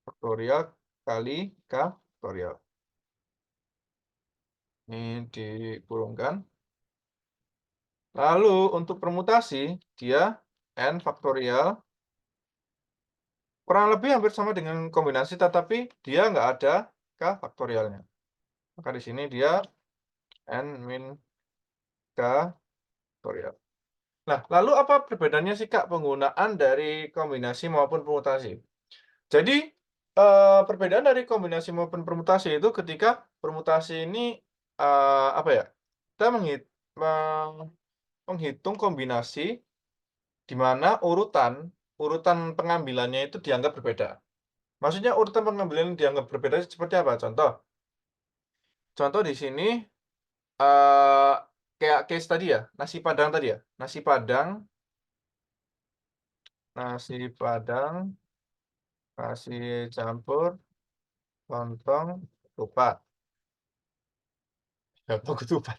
faktorial kali K faktorial. Ini dikurungkan. Lalu untuk permutasi, dia N faktorial kurang lebih hampir sama dengan kombinasi, tetapi dia nggak ada K faktorialnya. Maka di sini dia N min K faktorial. Nah, lalu apa perbedaannya sih, Kak, penggunaan dari kombinasi maupun permutasi? Jadi, perbedaan dari kombinasi maupun permutasi itu ketika permutasi ini, apa ya, kita menghitung kombinasi di mana urutan pengambilannya itu dianggap berbeda. Maksudnya urutan pengambilan dianggap berbeda seperti apa? Contoh di sini, eee, kayak case tadi ya, nasi Padang tadi ya, nasi Padang, nasi campur, lontong, ketupat. Apa ketupat?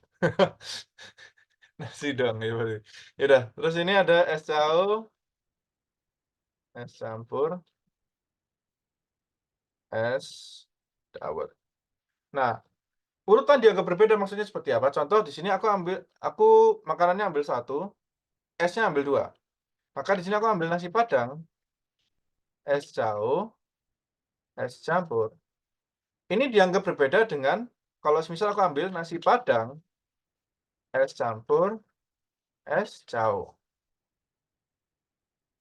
Nasi dong ya berarti. Ya udah, terus ini ada es cao, es campur, es dawet. Nah, urutan dianggap berbeda maksudnya seperti apa? Contoh di sini aku makanannya ambil satu, esnya ambil 2. Maka di sini aku ambil nasi Padang, es cao, es campur. Ini dianggap berbeda dengan kalau semisal aku ambil nasi Padang, es campur, es cao.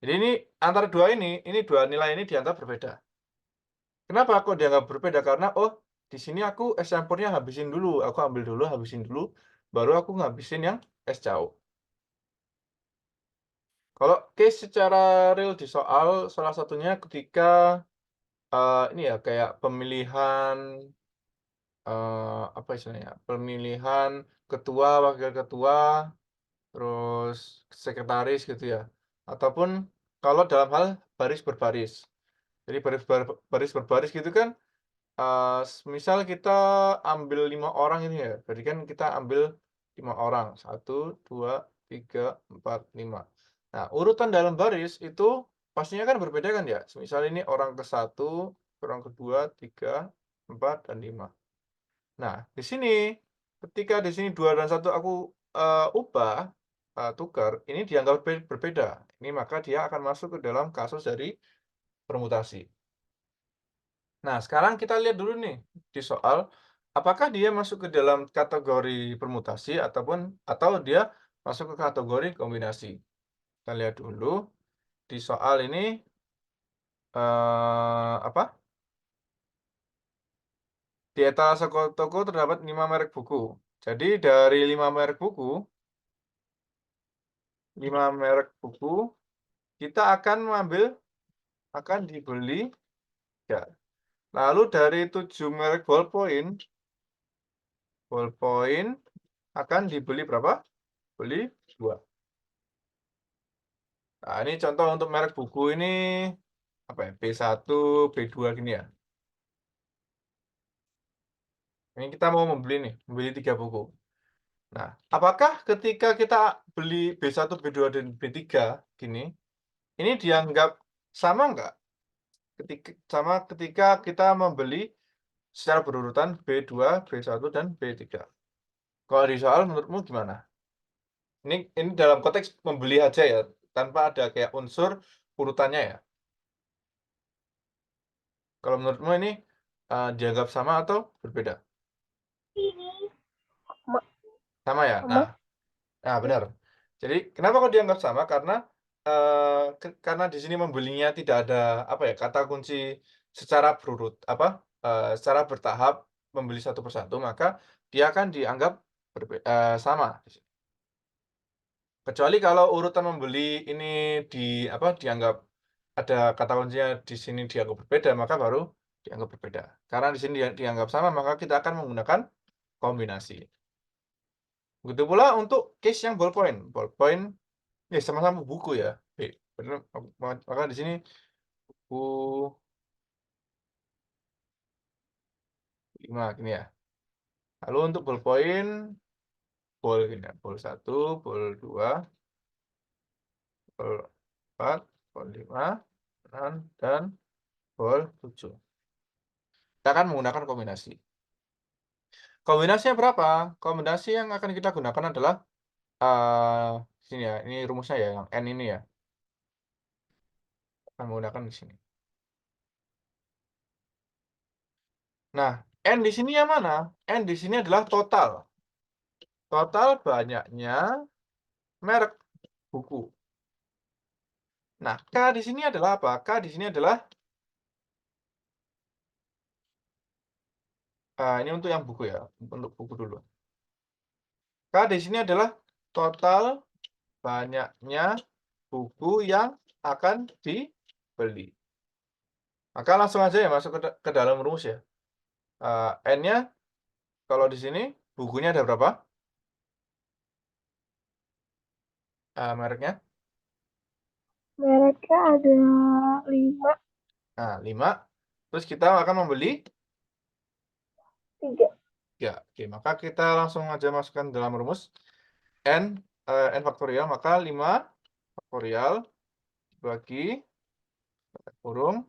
Jadi ini antara ini 2 nilai ini dianggap berbeda. Kenapa kok dianggap berbeda? Karena, oh, di sini aku es campurnya habisin dulu, aku ambil dulu, habisin dulu, baru aku ngabisin yang es cao. Kalau case secara real di soal, salah satunya ketika, ini ya, kayak pemilihan, apa istilahnya, pemilihan ketua, wakil ketua, terus sekretaris gitu ya, ataupun kalau dalam hal baris berbaris. Jadi baris berbaris gitu kan, misal kita ambil 5 orang ini ya, berarti kan kita ambil 5 orang, 1, 2, 3, 4, 5. Nah, urutan dalam baris itu pastinya kan berbeda kan ya, semisal ini orang ke-1, orang kedua, 3, 4, dan 5. Nah, di sini, ketika di sini 2 dan 1 aku, ubah, tukar, ini dianggap berbeda. Ini maka dia akan masuk ke dalam kasus dari permutasi. Nah, sekarang kita lihat dulu nih di soal, apakah dia masuk ke dalam kategori permutasi atau dia masuk ke kategori kombinasi. Kita lihat dulu di soal ini, apa, di etalase toko terdapat 5 merek buku. Jadi dari 5 merek buku, 5 merek buku, kita akan dibeli ya. Lalu dari 7 merek ballpoint akan dibeli berapa? Beli 2. Nah, ini contoh untuk merek buku ini apa ya? B1, B2 gini ya. Ini kita mau membeli 3 buku. Nah, apakah ketika kita beli B1, B2, dan B3 gini, ini dianggap sama nggak ketika kita membeli secara berurutan B2, B1, dan B3? Kalau di soal menurutmu gimana? Ini dalam konteks membeli aja ya, tanpa ada kayak unsur urutannya ya. Kalau menurutmu ini, dianggap sama atau berbeda? Sama. Sama ya? Sama. Benar. Jadi kenapa kok dianggap sama? Karena di sini membelinya tidak ada, apa ya, kata kunci secara secara bertahap membeli satu persatu, maka dia akan dianggap sama. Kecuali kalau urutan membeli ini dianggap ada kata kuncinya di sini dianggap berbeda, maka baru dianggap berbeda. Karena di sini dianggap sama, maka kita akan menggunakan kombinasi. Begitu pula untuk case yang ballpoint. Ballpoint ya sama-sama buku ya. Bener, maka di sini buku 5 gini ya. Lalu untuk ballpoint, ball gini ya. Ball 1, ball 2, ball 4, ball 5, 6, dan ball 7. Kita akan menggunakan kombinasi. Kombinasinya berapa? Kombinasi yang akan kita gunakan adalah, sini ya, ini rumusnya ya, yang N ini ya. Kita menggunakan di sini. Nah, N di sini yang mana? N di sini adalah total. Total banyaknya merek buku. Nah, K di sini adalah apa? K di sini adalah, ini untuk yang buku ya, untuk buku dulu. K di sini adalah total banyaknya buku yang akan dibeli. Maka langsung aja ya masuk ke dalam rumus ya. N-nya kalau di sini bukunya ada berapa? Mereknya? Mereknya ada 5. Nah, 5. Terus kita akan membeli 3. 3. Oke, maka kita langsung aja masukkan dalam rumus N, N faktorial, maka 5 faktorial dibagi kurung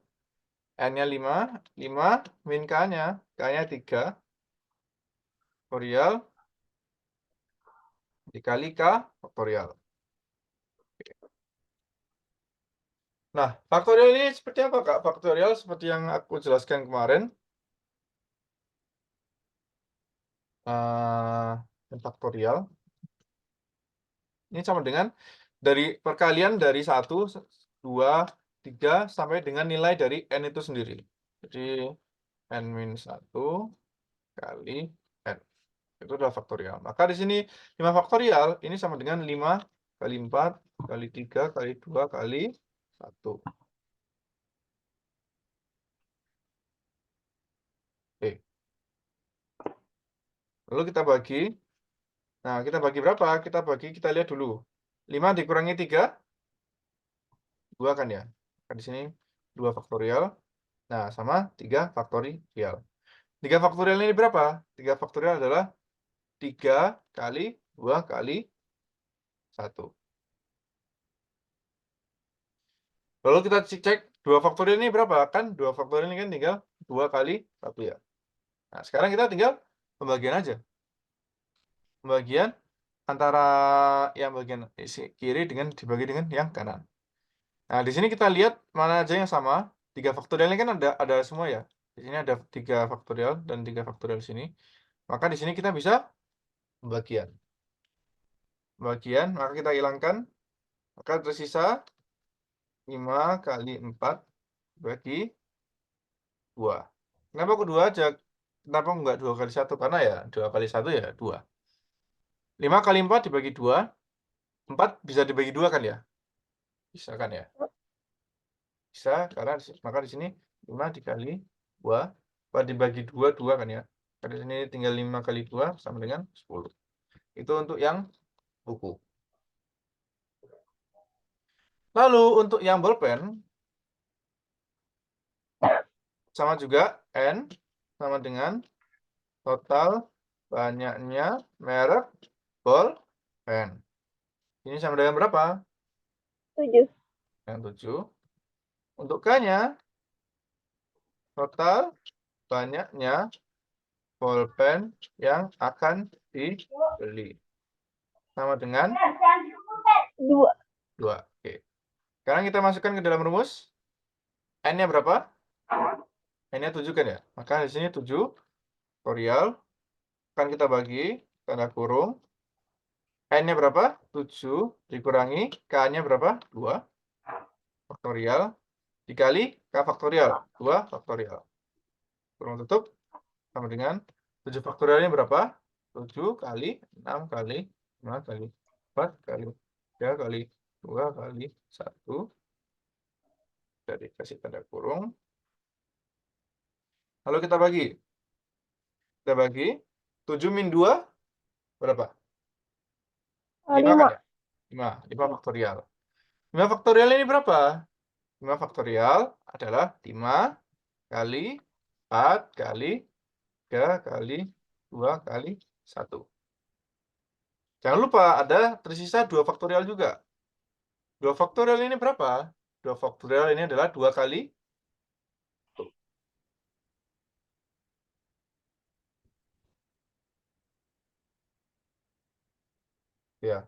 N-nya 5, 5 min K-nya, K-nya 3 faktorial dikali K faktorial. Nah, faktorial ini seperti apa, Kak? Faktorial seperti yang aku jelaskan kemarin. N faktorial ini sama dengan dari perkalian dari 1, 2, 3 sampai dengan nilai dari N itu sendiri. Jadi N-1 kali N. Itu adalah faktorial. Maka di sini 5 faktorial ini sama dengan 5 kali 4 kali 3 kali 2 kali 1. Oke. Lalu kita bagi. Nah, kita bagi berapa? Kita lihat dulu. 5 dikurangi 3. 2 kan ya. Nah, di sini 2 faktorial. Nah, sama 3 faktorial. 3 faktorial ini berapa? 3 faktorial adalah 3 kali 2 kali 1. Lalu kita cek 2 faktorial ini berapa? Kan 2 faktorial ini kan tinggal 2 kali 1 ya. Nah, sekarang kita tinggal pembagian aja. Pembagian antara yang bagian kiri dengan dibagi dengan yang kanan. Nah, di sini kita lihat mana aja yang sama. 3 faktorial ini kan ada semua ya. Di sini ada 3 faktorial dan 3 faktorial di sini. Maka di sini kita bisa pembagian. Pembagian, maka kita hilangkan. Maka tersisa 5 kali 4 bagi 2. Kenapa kok 2 aja? Kenapa enggak 2 kali 1? Karena ya 2 kali 1 ya 2. 5 kali 4 dibagi 2. 4 bisa dibagi 2 kan ya? Bisa kan ya? Bisa, karena maka di sini 5 dikali 2. 4 dibagi 2, 2 kan ya? Di sini tinggal 5 kali 2 sama dengan 10. Itu untuk yang buku. Lalu untuk yang bolpen, sama juga N sama dengan total banyaknya merek bolpen. Ini sama dengan berapa? 7. Yang 7. Untuk K-nya, total banyaknya bolpen yang akan dibeli. Sama dengan 2. 2. Oke. Sekarang kita masukkan ke dalam rumus. N-nya berapa? N-nya 7 kan ya? Maka di sini 7 faktorial. Akan kita bagi, tanda kurung. N-nya berapa? 7 dikurangi. K-nya berapa? 2 faktorial. Dikali K faktorial. 2 faktorial. Kurung tutup. Sama dengan 7 faktorialnya berapa? 7 kali 6 kali 5 kali 4 kali 3 kali 2 kali 1. Jadi kasih tanda kurung. Lalu kita bagi. Kita bagi. 7 min 2 berapa? 5 kan 5. ya? 5. 5 faktorial. 5 faktorial ini berapa? 5 faktorial adalah 5 kali 4 kali 3 kali 2 kali 1. Jangan lupa ada tersisa 2 faktorial juga. 2 faktorial ini berapa? 2 faktorial ini adalah 2 kali 1. Ya,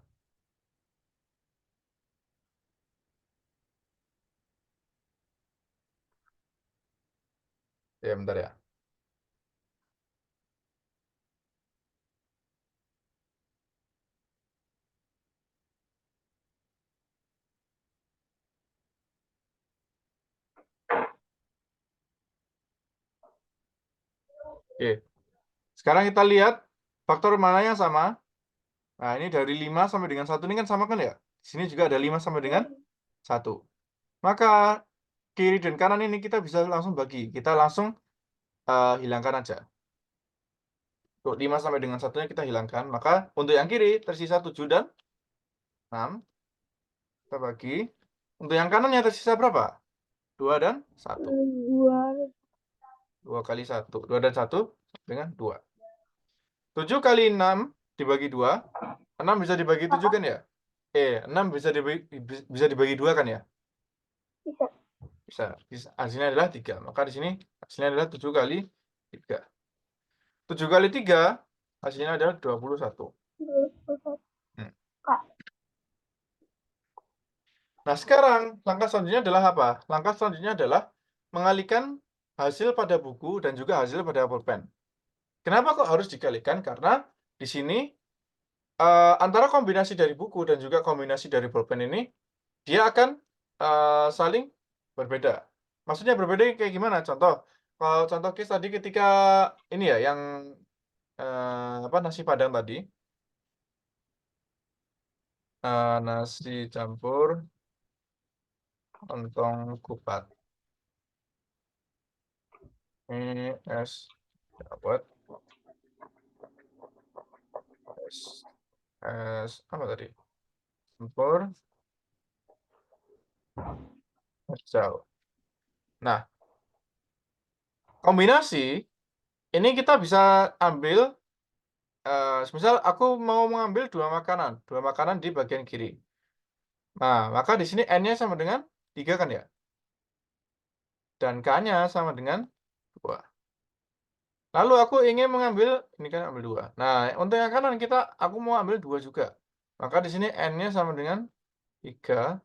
ya bentar ya. Oke. Sekarang kita lihat faktor mana yang sama. Nah, ini dari 5 sampai dengan 1 ini kan sama kan ya? Di sini juga ada 5 sampai dengan 1. Maka kiri dan kanan ini kita bisa langsung bagi. Kita langsung hilangkan aja. Untuk 5 sampai dengan 1-nya kita hilangkan. Maka untuk yang kiri tersisa 7 dan 6. Kita bagi. Untuk yang kanannya tersisa berapa? 2 dan 1. 2. 2 kali 1. 2 dan 1 dengan 2. 7 kali 6 dibagi 2. 6 bisa dibagi 7 kan ya? 6 bisa dibagi 2 kan ya? Bisa. Bisa. Hasilnya adalah 3. Maka di sini hasilnya adalah 7 kali 3. 7 kali 3 hasilnya adalah 21. 21. Hmm. Kak. Nah, sekarang langkah selanjutnya adalah apa? Langkah selanjutnya adalah mengalihkan hasil pada buku dan juga hasil pada pulpen. Kenapa kok harus dikalikan? Karena di sini antara kombinasi dari buku dan juga kombinasi dari pulpen ini dia akan saling berbeda. Maksudnya berbeda kayak gimana? Contoh, kalau contoh case tadi ketika ini ya yang apa nasi padang tadi, nasi campur lontong kupat. Ini es dawet, es apa tadi? Campur Jauh. Nah, kombinasi ini kita bisa ambil, semisal aku mau mengambil dua makanan di bagian kiri. Nah, maka di sini N-nya sama dengan 3 kan ya? Dan K-nya sama dengan 2. Lalu aku ingin mengambil ini kan ambil 2. Nah, untuk yang kanan aku mau ambil 2 juga. Maka di sini N-nya sama dengan 3,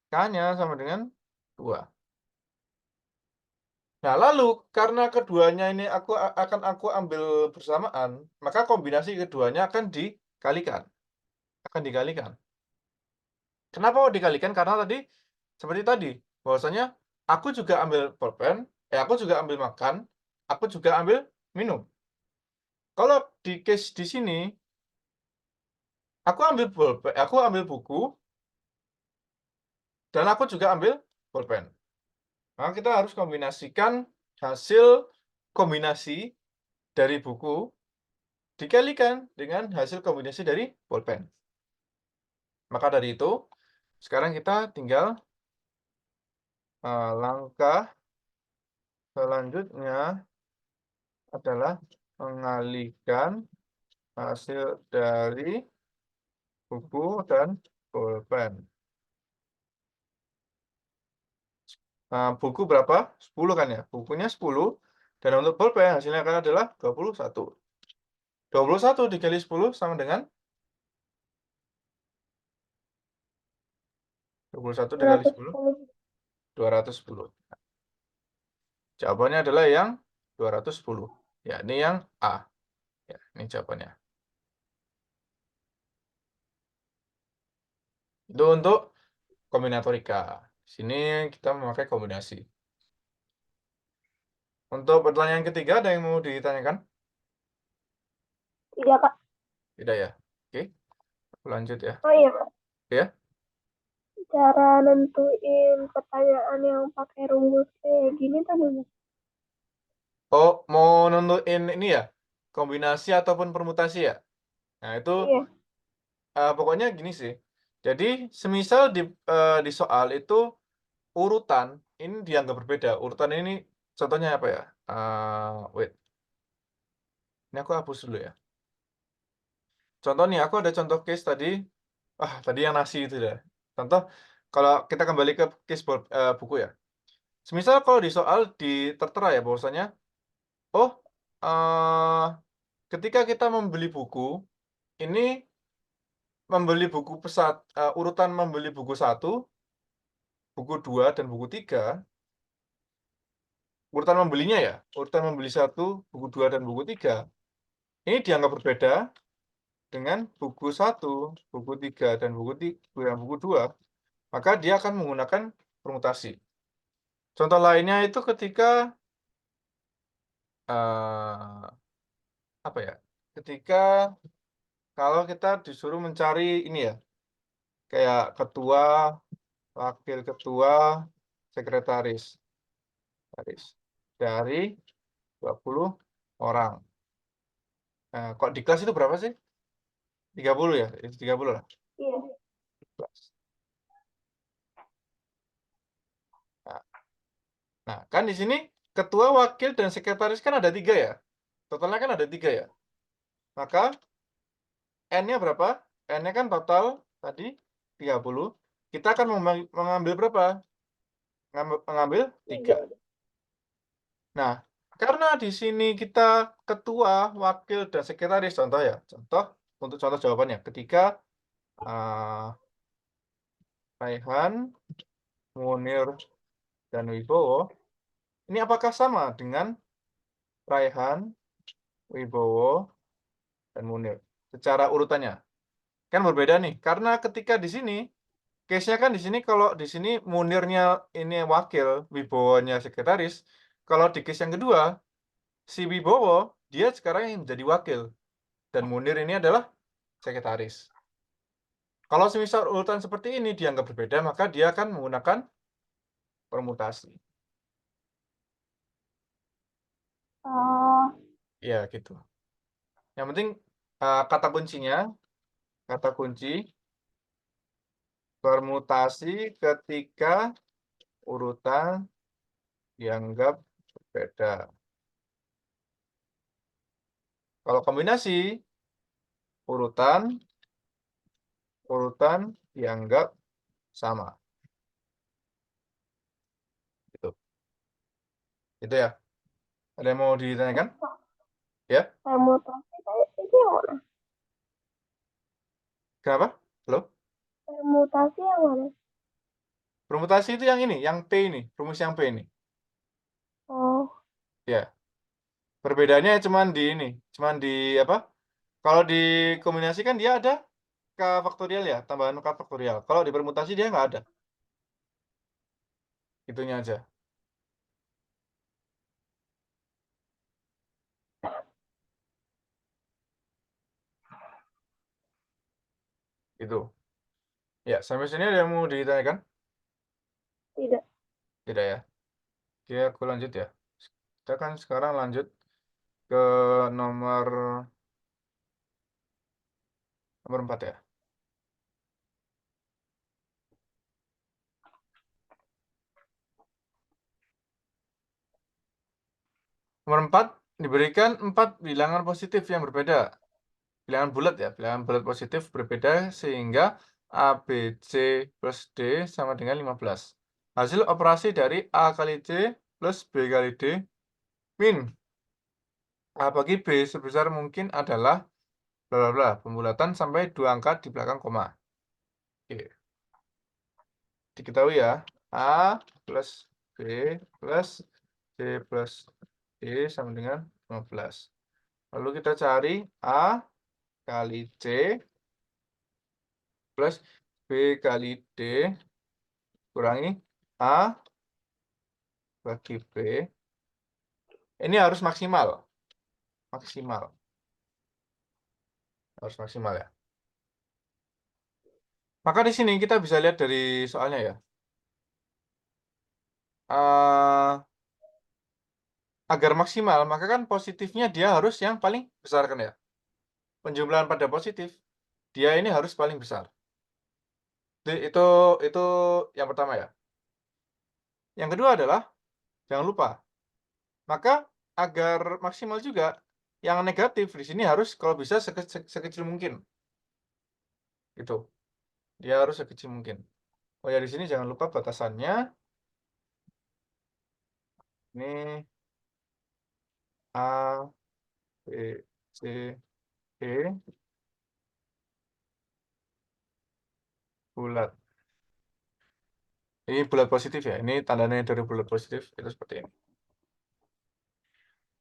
K-nya sama dengan 2. Nah, lalu karena keduanya ini aku ambil bersamaan, maka kombinasi keduanya akan dikalikan. Kenapa kok dikalikan? Karena tadi seperti tadi, bahwasanya aku juga ambil pulpen, aku juga ambil makan, aku juga ambil minum. Kalau di case di sini, aku ambil buku, dan aku juga ambil pulpen. Maka kita harus kombinasikan hasil kombinasi dari buku dikalikan dengan hasil kombinasi dari pulpen. Maka dari itu, sekarang kita tinggal langkah selanjutnya adalah mengalihkan hasil dari buku dan pulpen. Buku berapa? 10 kan ya? Bukunya 10, dan untuk pulpen hasilnya akan adalah 21. 21 dikali 10 sama dengan 21 dikali 10, 210. 210. Jawabannya adalah yang 210, yakni yang A. Ya, ini jawabannya. Itu untuk kombinatorika. Di sini kita memakai kombinasi. Untuk pertanyaan ketiga, ada yang mau ditanyakan? Tidak, Kak. Tidak ya? Oke, lanjut ya. Oh iya, Kak. Ya. Cara nentuin pertanyaan yang pakai rumus kayak gini tuh gimana? Oh, mau nentuin ini ya? Kombinasi ataupun permutasi ya? Nah, itu Iya, pokoknya gini sih. Jadi, semisal di soal itu urutan ini dianggap berbeda. Urutan ini contohnya apa ya? Wait. Ini aku hapus dulu ya. Contoh nih, aku ada contoh case tadi. Tadi yang nasi itu ya. Contoh, kalau kita kembali ke case buku ya. Semisal kalau di soal tertera ya bahwasanya, oh, eh, ketika kita membeli buku, ini membeli buku urutan membeli buku 1, buku 2, dan buku 3, urutan membelinya ya, urutan membeli 1, buku 2, dan buku 3, ini dianggap berbeda dengan buku 1, buku 3, dan buku 2, maka dia akan menggunakan permutasi. Contoh lainnya itu ketika eh, apa ya? Ketika kalau kita disuruh mencari ini ya, kayak ketua, wakil ketua, sekretaris, dari 20 orang. Kok di kelas itu berapa sih? 30 ya? Itu 30 lah. iya, Kelas. Nah, nah, kan di sini ketua, wakil, dan sekretaris kan ada 3 ya? Totalnya kan ada 3 ya? Maka N-nya berapa? N-nya kan total tadi 30. Kita akan mengambil berapa? Mengambil 3. tiga. Nah, karena di sini kita ketua, wakil, dan sekretaris, contoh ya. Untuk contoh jawabannya. Ketika uh, Raihan, Munir, dan Wibowo, ini apakah sama dengan Raihan, Wibowo, dan Munir? Secara urutannya. Kan berbeda nih. Karena ketika di sini, case-nya kan di sini, kalau di sini Munirnya ini wakil, Wibowo-nya sekretaris. Kalau di case yang kedua, si Wibowo, dia sekarang yang menjadi wakil. Dan Munir ini adalah sekretaris. Kalau semisal urutan seperti ini dianggap berbeda, maka dia akan menggunakan permutasi. Oh, Ya, gitu. Yang penting kata kunci permutasi ketika urutan dianggap berbeda. Kalau kombinasi, urutan dianggap sama. Gitu. Itu ya. Ada yang mau ditanyakan? Ya? Permutasi kayak itu yang mana? Kenapa? Halo? Permutasi yang mana? Permutasi itu yang ini, yang P ini, rumus yang P ini. Oh, Ya. Perbedaannya cuman di ini, cuman di apa? Kalau di kombinasi kan dia ada K faktorial ya, tambahan K faktorial. Kalau di permutasi dia nggak ada. Itunya aja. Itu. Ya, sampai sini ada yang mau ditanyakan? tidak. Tidak ya. Oke, aku lanjut ya. Kita kan sekarang lanjut ke nomor nomor 4 ya. Nomor 4 diberikan 4 bilangan positif yang berbeda. Bilangan bulat ya, bilangan bulat positif berbeda sehingga A, B, C plus D sama dengan 15. Hasil operasi dari A kali C plus B kali D min A bagi B sebesar mungkin adalah bla bla bla. Pembulatan sampai 2 angka di belakang koma. Oke. Diketahui ya, A plus B plus C plus D sama dengan 15. Lalu kita cari A kali C plus B kali D kurangi A bagi B. Ini harus maksimal. Maksimal. Harus maksimal ya. Maka di sini kita bisa lihat dari soalnya ya. Eh, agar maksimal, maka kan positifnya dia harus yang paling besar kan ya. Penjumlahan pada positif, dia ini harus paling besar. Itu itu yang pertama ya. Yang kedua adalah jangan lupa. Maka agar maksimal juga yang negatif di sini harus kalau bisa sekecil mungkin. Gitu. Dia harus sekecil mungkin. Oh ya di sini jangan lupa batasannya ini A B C E bulat. Ini bulat positif ya. Ini tandanya dari bulat positif itu seperti ini.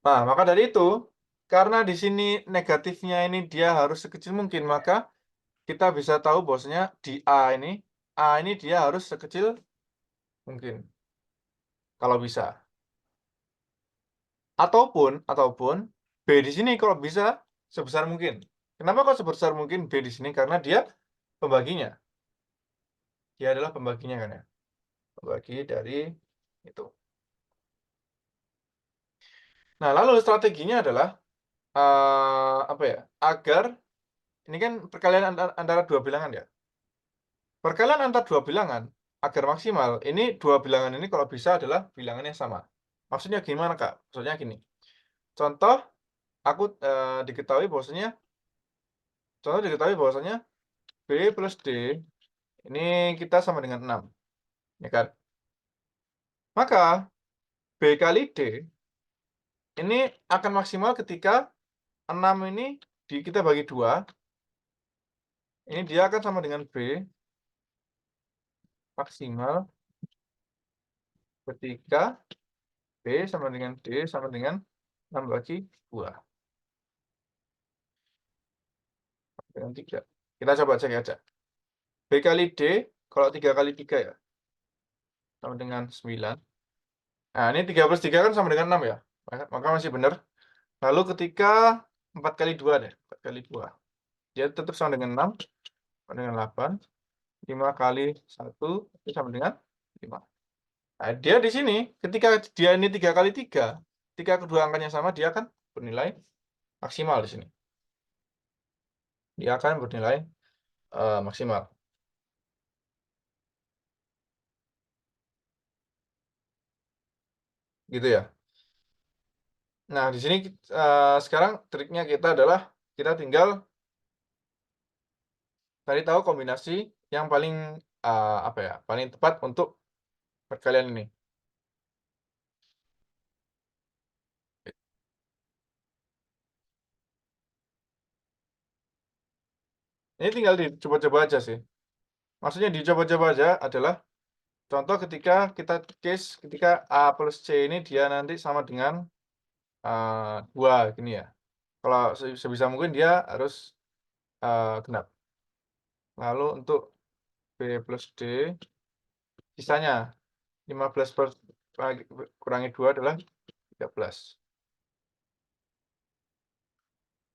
Nah, maka dari itu, karena di sini negatifnya ini dia harus sekecil mungkin, maka kita bisa tahu bahwasanya di A ini dia harus sekecil mungkin. Kalau bisa. Ataupun B di sini kalau bisa sebesar mungkin. Kenapa kok sebesar mungkin B di sini? Karena dia pembaginya. Dia adalah pembaginya kan ya. Pembagi dari itu. Nah, lalu strateginya adalah apa ya? Agar ini kan perkalian antara dua bilangan ya. Perkalian antara dua bilangan agar maksimal, ini dua bilangan ini kalau bisa adalah bilangan yang sama. Maksudnya gimana, Kak? Maksudnya gini. Contoh aku diketahui bahwasanya B plus D ini kita sama dengan 6, ya kan? Maka B kali D ini akan maksimal ketika 6 ini kita bagi 2. Ini dia akan sama dengan B maksimal ketika B sama dengan D sama dengan 6 bagi 2 dengan 3. Kita coba cek aja. B kali D, kalau 3 kali 3 ya, sama dengan 9. Nah, ini 3 plus 3 kan sama dengan 6 ya. Maka masih benar. Lalu ketika 4 kali 2 deh, 4 kali 2. Dia tetap sama dengan 6, sama dengan 8. 5 kali 1, itu sama dengan 5. Nah, dia di sini, ketika dia ini 3 kali 3, ketika kedua angkanya sama, dia akan bernilai maksimal di sini. Dia akan bernilai maksimal. gitu ya. Nah, di sini sekarang triknya kita adalah kita tinggal cari tahu kombinasi yang paling, apa ya, paling tepat untuk perkalian ini. Ini tinggal dicoba-coba aja sih. Maksudnya dicoba-coba aja adalah contoh ketika kita case ketika A plus C ini dia nanti sama dengan, 2 gini ya. Kalau sebisa mungkin dia harus, genap. Lalu untuk B plus D sisanya 15 kurangi 2 adalah 13.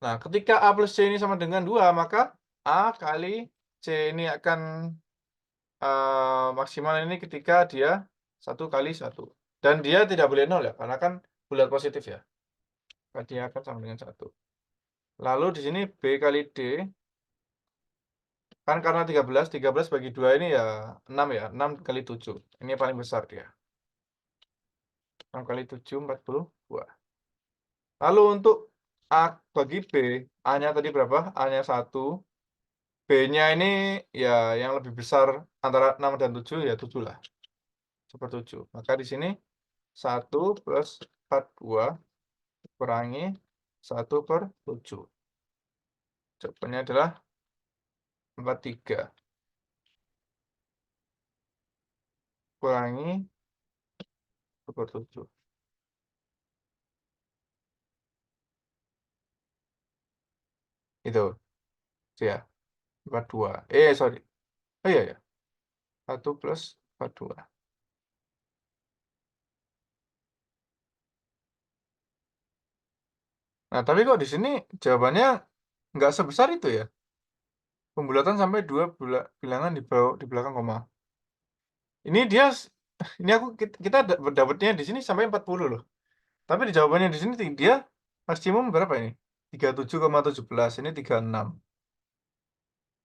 Nah, ketika A plus C ini sama dengan 2 maka A kali C ini akan, maksimal ini ketika dia 1 kali 1. Dan dia tidak boleh 0 ya, karena kan bulat positif ya. Maka dia akan sama dengan 1. Lalu di sini B kali D, kan karena 13 bagi 2 ini ya 6 ya, 6 kali 7. Ini yang paling besar dia. 6 kali 7, 42. Lalu untuk A bagi B, A-nya tadi berapa? A-nya 1, B-nya ini ya yang lebih besar antara 6 dan 7 ya 7 lah. 1/7. Maka di sini 1 plus 42 kurangi 1/7. Jawabannya adalah 43 kurangi 1/7. Itu, ya. 42. Sorry. Oh iya ya. 1 plus 42. Nah, tapi kok di sini jawabannya nggak sebesar itu ya? Pembulatan sampai 2 bilangan di belakang koma. Ini dia ini kita dapatnya di sini sampai 40 loh. Tapi di jawabannya di sini dia maksimum berapa ini? 37,17. Ini 36.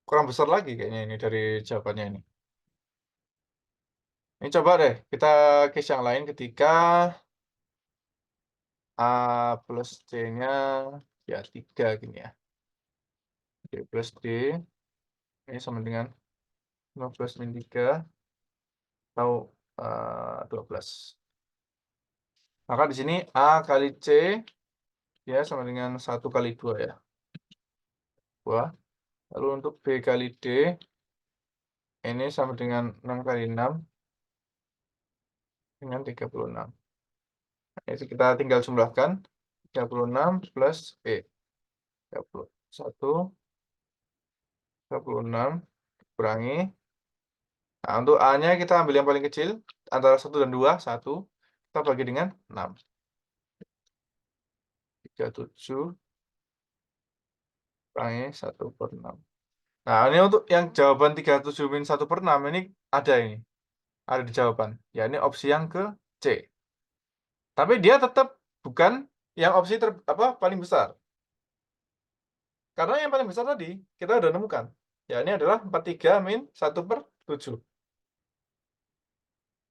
Kurang besar lagi kayaknya ini dari jawabannya ini. Ini coba deh kita case yang lain ketika A plus C-nya ya 3 gini ya. D plus D ini sama dengan 15 min 3 atau 12. Maka di sini A kali C ya sama dengan 1 kali 2 ya. 2. Lalu untuk B kali D ini sama dengan 6 kali 6 dengan 36. Jadi kita tinggal jumlahkan 36 plus E. 31, 36 kurangi. Nah, untuk A-nya kita ambil yang paling kecil antara 1 dan 2, 1. Kita bagi dengan 6. 37 kurangi 1/6. Nah, ini untuk yang jawaban 37 min 1/6 ini ada ini. Ada di jawaban. Ya, ini opsi yang ke C. Tapi dia tetap bukan yang opsi paling besar. Karena yang paling besar tadi kita udah nemukan. Ya, ini adalah 43 min 1/7.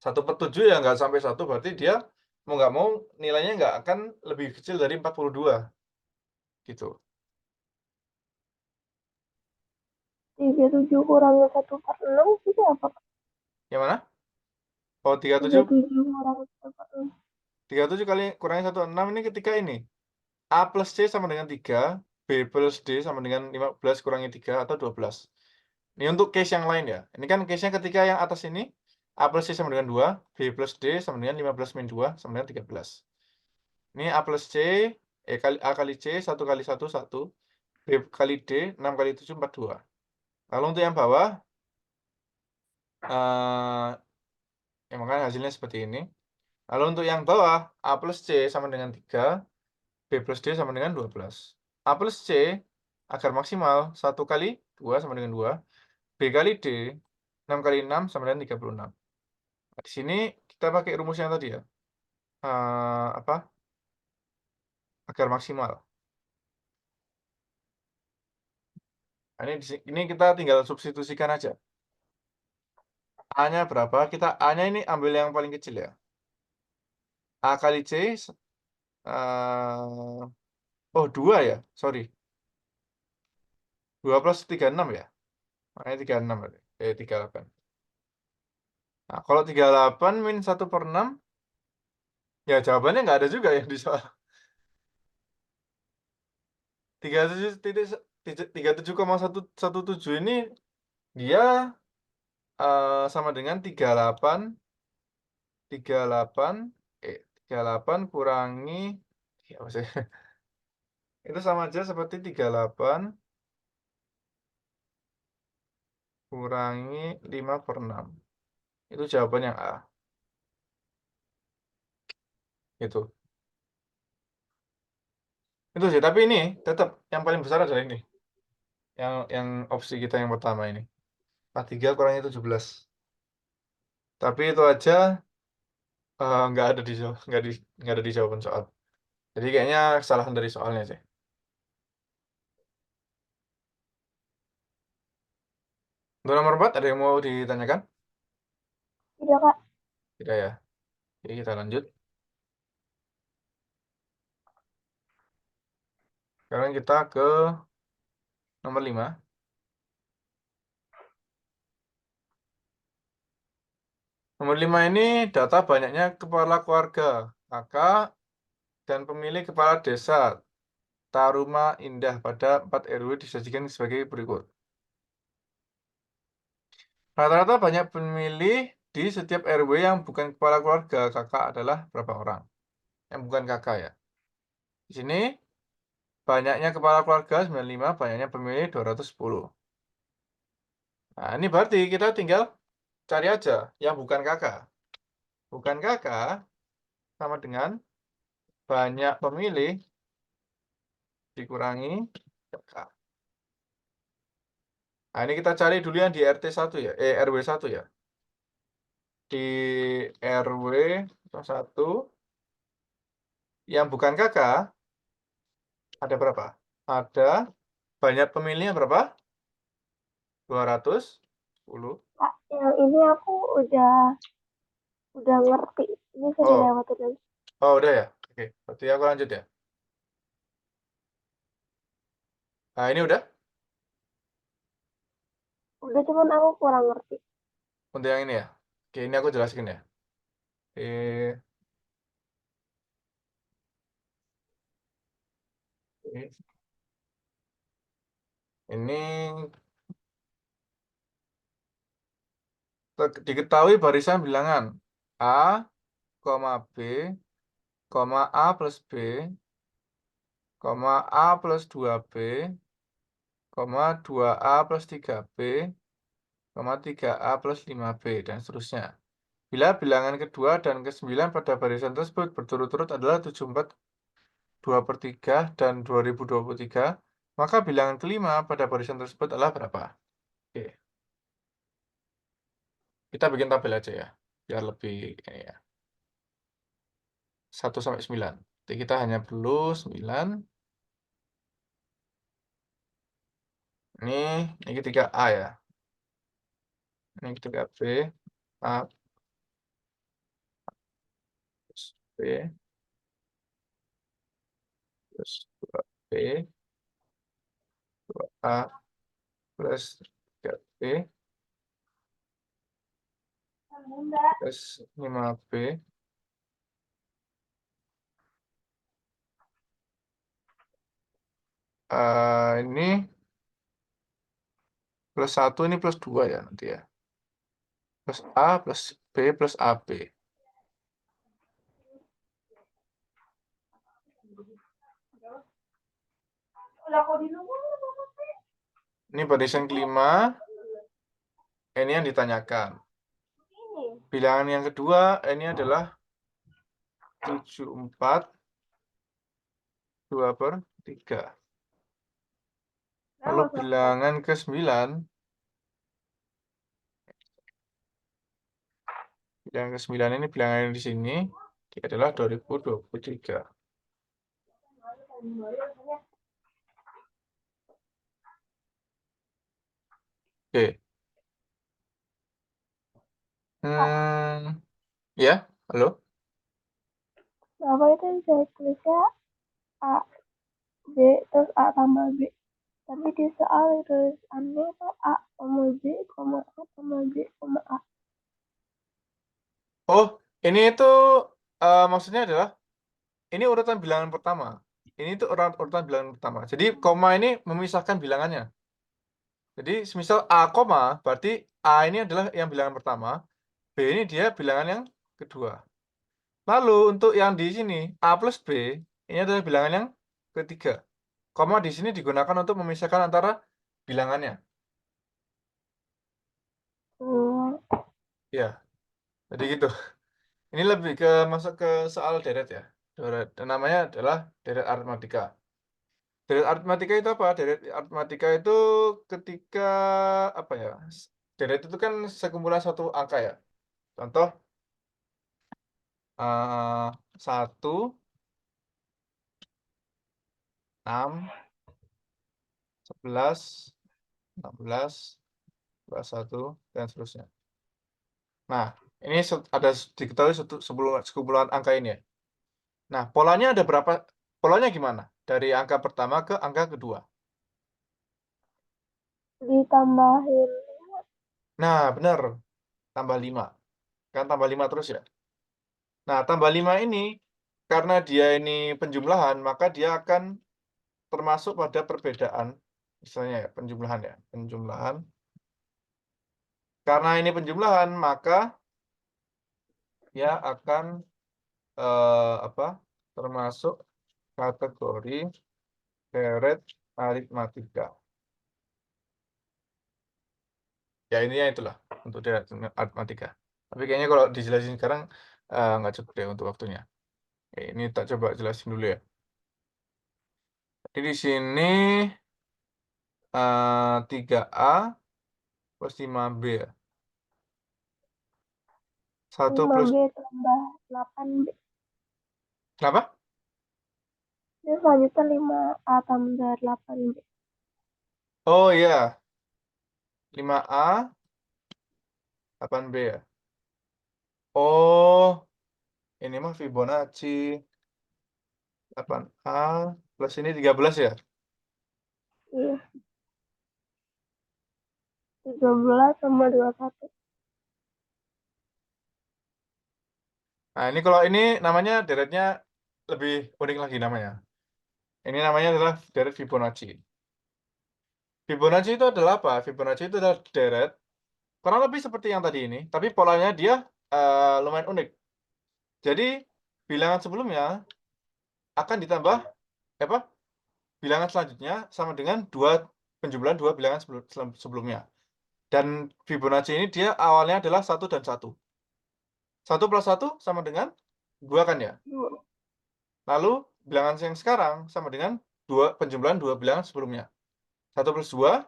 1/7 ya nggak sampai 1, berarti dia mau nggak mau nilainya nggak akan lebih kecil dari 42. Gitu. 37 kurangi 1/6 itu apa? Yang mana? Oh, 37. 37 kurangi 1/6. 37 kali kurangi 1/6 ini ketika ini. A plus C sama dengan 3, B plus D sama dengan 15 kurangi 3 atau 12. Ini untuk case yang lain ya. Ini kan case-nya ketika yang atas ini, A plus C sama dengan 2, B plus D sama dengan 15 min 2 sama dengan 13. Ini A plus C, A kali C, 1 kali 1, 1. B kali D, 6 kali 7, 42. Lalu untuk yang bawah, eh makanya hasilnya seperti ini. Lalu untuk yang bawah, A plus C sama dengan 3, B plus D sama dengan 12. A plus C agar maksimal 1 kali 2 sama dengan 2. B kali D 6 kali 6 sama dengan 36. Nah, di sini kita pakai rumus yang tadi ya. Apa? Agar maksimal. Nah, ini kita tinggal substitusikan aja. A-nya berapa? A-nya ini ambil yang paling kecil ya. A kali C, oh 2 ya, sorry. 2 plus 36 ya? Makanya 36 berarti. 38. Nah, kalau 38 min 1/6, ya jawabannya nggak ada juga yang di soal. 37,117 ini dia sama dengan 38 38 kurangi, ya maksudnya itu sama aja seperti 38 kurangi 5/6. Itu jawaban yang A. Itu. Itu sih, tapi ini tetap yang paling besar adalah ini. Yang opsi kita yang pertama ini. 43 kurangi 17. Tapi itu aja nggak ada di nggak ada di jawaban soal. Jadi kayaknya kesalahan dari soalnya sih. Untuk nomor 4 ada yang mau ditanyakan? Tidak, Kak. Tidak ya. Jadi kita lanjut. Sekarang kita ke nomor 5. Nomor 5 ini data banyaknya kepala keluarga, kakak, dan pemilih kepala desa Taruma Indah pada 4 RW disajikan sebagai berikut. Rata-rata banyak pemilih di setiap RW yang bukan kepala keluarga kakak adalah berapa orang? Yang bukan kakak ya. Di sini banyaknya kepala keluarga 95, banyaknya pemilih 210. Nah, ini berarti kita tinggal cari aja yang bukan kakak. Bukan kakak sama dengan banyak pemilih dikurangi kakak. Nah, ini kita cari dulu yang di RT 1 ya, RW 1 ya. Di RW 1 yang bukan kakak ada berapa? Ada banyak pemilihnya berapa? 210. Kak, yang ini aku udah ngerti. Ini sudah Oh, lewatin lagi. oh udah ya. Oke, berarti aku lanjut ya. Nah, ini udah Udah, cuman aku kurang ngerti. untuk yang ini ya. Oke, ini aku jelaskan ya. Eh, eh, ini diketahui barisan bilangan A, B, A plus B, A plus 2B, 2A plus 3B, 3A plus 5B, dan seterusnya. Bila bilangan kedua dan ke-9 pada barisan tersebut berturut-turut adalah 74, 2/3, dan 2023, maka bilangan kelima pada barisan tersebut adalah berapa? Oke, kita bikin tabel aja ya, biar lebih ini ya. 1 sampai 9. Jadi kita hanya perlu 9. Ini ketiga A ya. Ini ketiga B. A plus B plus 2B, 2A plus 3B plus 5B. Ini plus 1, ini plus 2 ya nanti ya. Plus A plus B plus AB. Udah kok di rumah. Ini barisan kelima. Ini yang ditanyakan. Ini. Bilangan yang kedua ini adalah 74, 2/3. Lalu Nah, bilangan ke-9, bilangan ke-9 ini bilangan yang di sini, dia adalah 2023. Oke. Kak, Hmm, ya, halo. Apa itu saya tulisnya A, B, terus A tambah B. Tapi di soal tulisannya itu A, B, A, B, A. Oh, ini itu maksudnya adalah ini urutan bilangan pertama. Ini tuh urutan bilangan pertama. Jadi koma ini memisahkan bilangannya. Jadi semisal A koma berarti A ini adalah yang bilangan pertama, B ini dia bilangan yang kedua. Lalu untuk yang di sini A plus B ini adalah bilangan yang ketiga. Koma di sini digunakan untuk memisahkan antara bilangannya. Hmm, Ya, jadi gitu. Ini lebih ke masuk ke soal deret ya. Deret. Dan namanya adalah deret aritmatika. Deret aritmatika itu apa? Deret aritmatika itu ketika apa ya? Deret itu kan sekumpulan suatu angka ya. Contoh 1, 6, 11, 16, 21, dan seterusnya. Nah, ini ada diketahui sekumpulan angka ini ya. Nah, polanya ada berapa? Polanya gimana? Dari angka pertama ke angka kedua. ditambahin Nah, benar. Tambah 5. Kan tambah 5 terus ya. Nah, tambah 5 ini, karena dia ini penjumlahan, maka dia akan termasuk pada perbedaan. Misalnya ya, penjumlahan ya. Penjumlahan. Karena ini penjumlahan, maka dia akan apa? Termasuk kategori deret aritmatika. Ya, ininya itulah untuk deret aritmatika. Tapi kayaknya kalau dijelasin sekarang nggak cukup deh untuk waktunya. Ini tak coba jelasin dulu ya. Jadi di sini 3A plus 5B ya. 1 plus 5B tambah 8B. kenapa? Terus selanjutnya 5A tambah 8B. Oh iya, 5A 8B ya. Oh, ini mah Fibonacci 8A plus ini 13 ya. Iya, 13 sama 21. Nah, ini kalau ini namanya deretnya lebih unik lagi namanya. Ini namanya adalah deret Fibonacci. Fibonacci itu adalah apa? Fibonacci itu adalah deret kurang lebih seperti yang tadi ini, tapi polanya dia lumayan unik. Jadi bilangan sebelumnya akan ditambah apa? Bilangan selanjutnya sama dengan penjumlahan dua bilangan sebelumnya. Dan Fibonacci ini dia awalnya adalah 1 dan 1. 1 plus 1 sama dengan 2 kan ya? 2. Lalu bilangan yang sekarang sama dengan penjumlahan dua bilangan sebelumnya. 1 plus 2,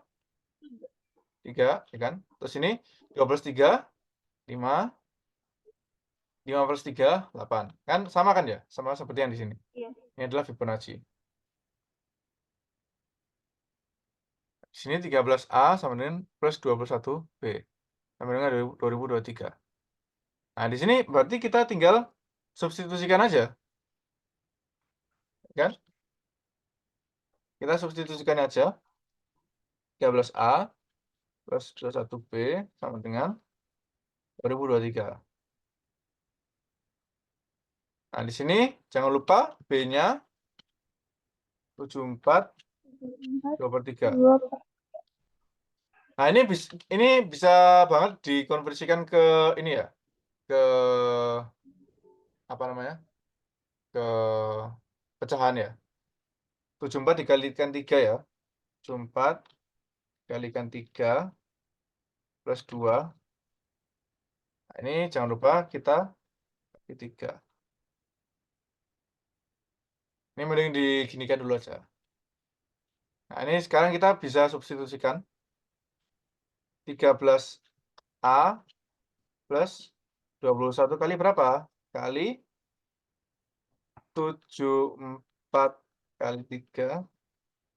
3, ya kan? Terus ini 2 plus 3, 5, 5 plus 3, 8. Kan sama kan ya? Sama seperti yang di sini. Iya. Ini adalah Fibonacci. Di sini 13A sama dengan plus 21B. Sama dengan 2023. Nah, di sini berarti kita tinggal substitusikan aja. Kan? Kita substitusikan aja. 13A plus 21B sama dengan 2023. Nah, di sini jangan lupa B-nya 74 4, 2/3. 2. Nah, ini bisa banget dikonversikan ke ini ya, ke apa namanya? Ke pecahan ya. 74 dikalikan 3 ya. 74 dikalikan 3 plus 2. Nah, ini jangan lupa kita bagi 3. Ini mending diginikan dulu aja. Nah, ini sekarang kita bisa substitusikan 13A plus 21 kali berapa? Kali 74 kali 3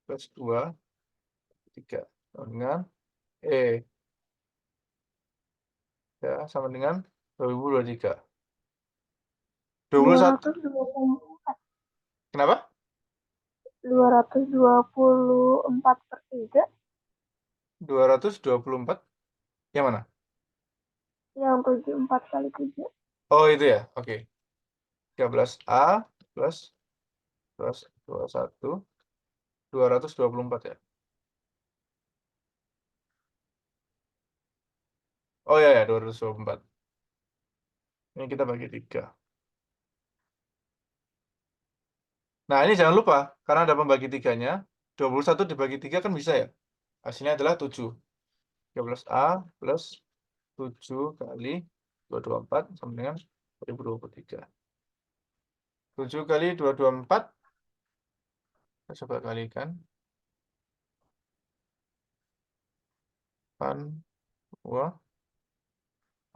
plus 2, 3. Sama dengan ya, sama dengan 2023. 21. 224. Kenapa? 224/3. 224. Yang mana? Yang 74 kali 3. Oh, itu ya. Oke. 13A plus plus 21. 224 ya. Oh ya ya, 224. Ini kita bagi 3. Nah, ini jangan lupa, karena ada pembagi tiganya, 21 dibagi 3 kan bisa ya. Hasilnya adalah 7. 13A plus 7 kali 224 sama dengan 2023. 7 kali 224, kita coba kalikan. 8, 2,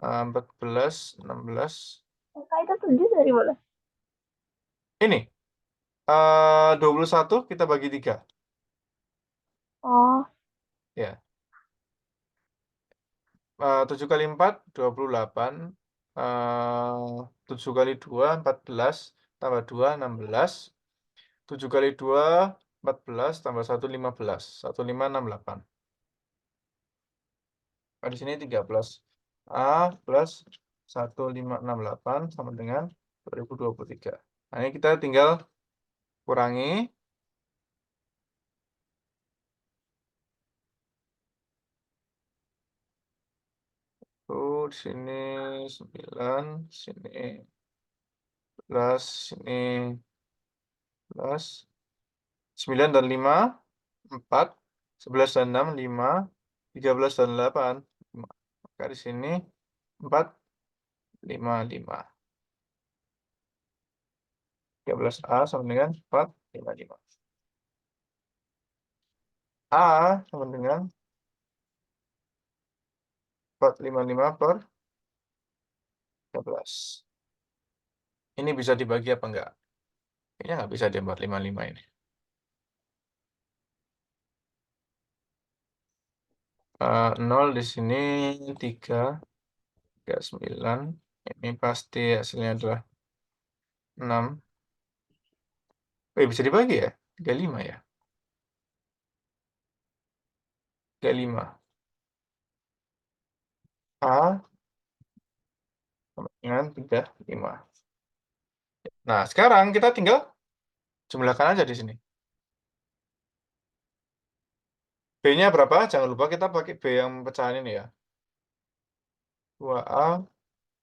14, 16. Angka itu 7 dari mana? Ini, 21 kita bagi 3. Oh, Ya. 7 kali 4, 28. 7 kali 2, 14. Tambah 2, 16. 7 kali 2, 14. Tambah 1, 15. 1568. Nah, di sini 13. A plus 1568 sama dengan 2023. Nah, ini kita tinggal kurangi. Di sini 9, sini plus, sini plus. 9 dan 5, 4. 11 dan 6, 5. 13 dan 8, 5. Maka di sini 4, 5, 5. 13A sama dengan 4, 5, 5. A sama dengan 455 per 13. Ini bisa dibagi apa enggak? Kayaknya nggak bisa di 455 ini. 0 di sini 3, 9. Ini pasti hasilnya adalah 6. Bisa dibagi ya? 35 ya? 35. A sama dengan 35. Nah, sekarang kita tinggal jumlahkan aja di sini. B-nya berapa? Jangan lupa kita pakai B yang pecahan ini ya. 2A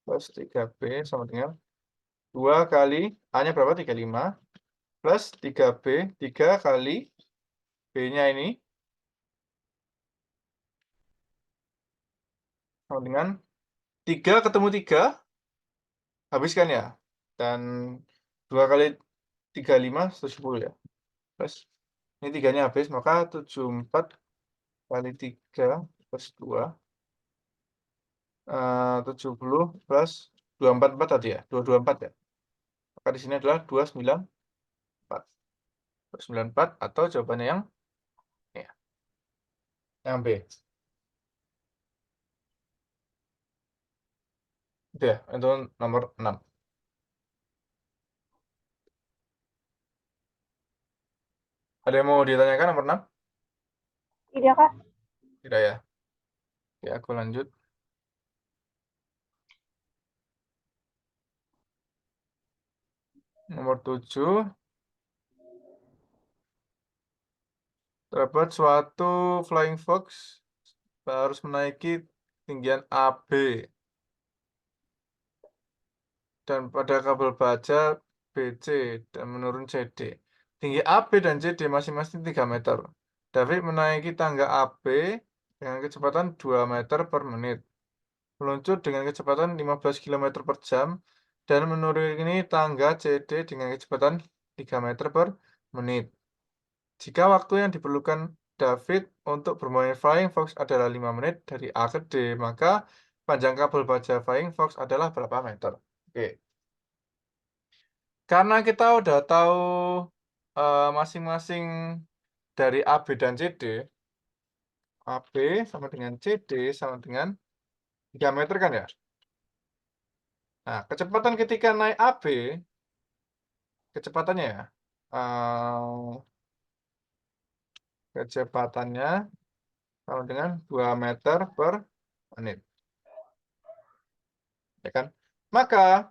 plus 3B sama dengan 2 kali A-nya berapa? 35 plus 3B. 3 kali B-nya ini sama dengan 3 ketemu 3, habiskan ya. Dan 2 kali 35, 70 ya. Plus ini 3-nya habis, maka 74 kali 3 plus 2. 70 plus 244 tadi ya. 224 ya. Maka di sini adalah 294. 294 atau jawabannya yang ini ya, yang B. Itu ya, itu nomor 6. Ada yang mau ditanyakan nomor 6? tidak Kak. Tidak ya. Oke, aku lanjut. Nomor 7. Terdapat suatu flying fox harus menaiki ketinggian AB dan pada kabel baja BC dan menurun CD. Tinggi AB dan CD masing-masing 3 meter. David menaiki tangga AB dengan kecepatan 2 meter per menit. Meluncur dengan kecepatan 15 km per jam dan menuruni tangga CD dengan kecepatan 3 meter per menit. Jika waktu yang diperlukan David untuk bermain Flying Fox adalah 5 menit dari A ke D, maka panjang kabel baja Flying Fox adalah berapa meter? Oke. Karena kita udah tahu masing-masing dari AB dan CD, AB sama dengan CD sama dengan 3 meter kan ya? Nah, kecepatan ketika naik AB, kecepatannya ya, kecepatannya sama dengan 2 meter per menit, ya kan? Maka,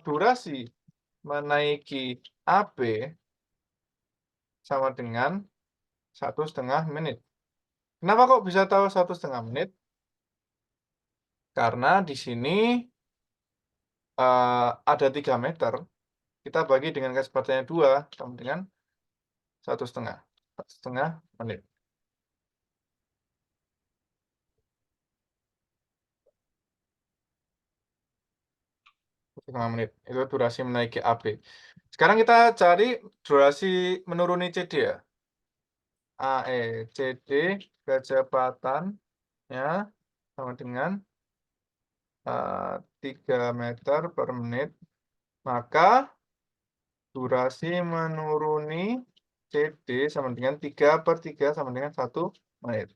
durasi menaiki AB sama dengan 1,5 menit. Kenapa kok bisa tahu 1,5 menit? Karena di sini, ada 3 meter, kita bagi dengan kecepatannya 2 sama dengan 1,5. 1,5 menit. 1,5 menit. Itu durasi menaiki AB. Sekarang kita cari durasi menuruni CD ya. CD kecepatannya sama dengan 3 meter per menit. Maka durasi menuruni CD sama dengan 3/3 sama dengan 1 menit.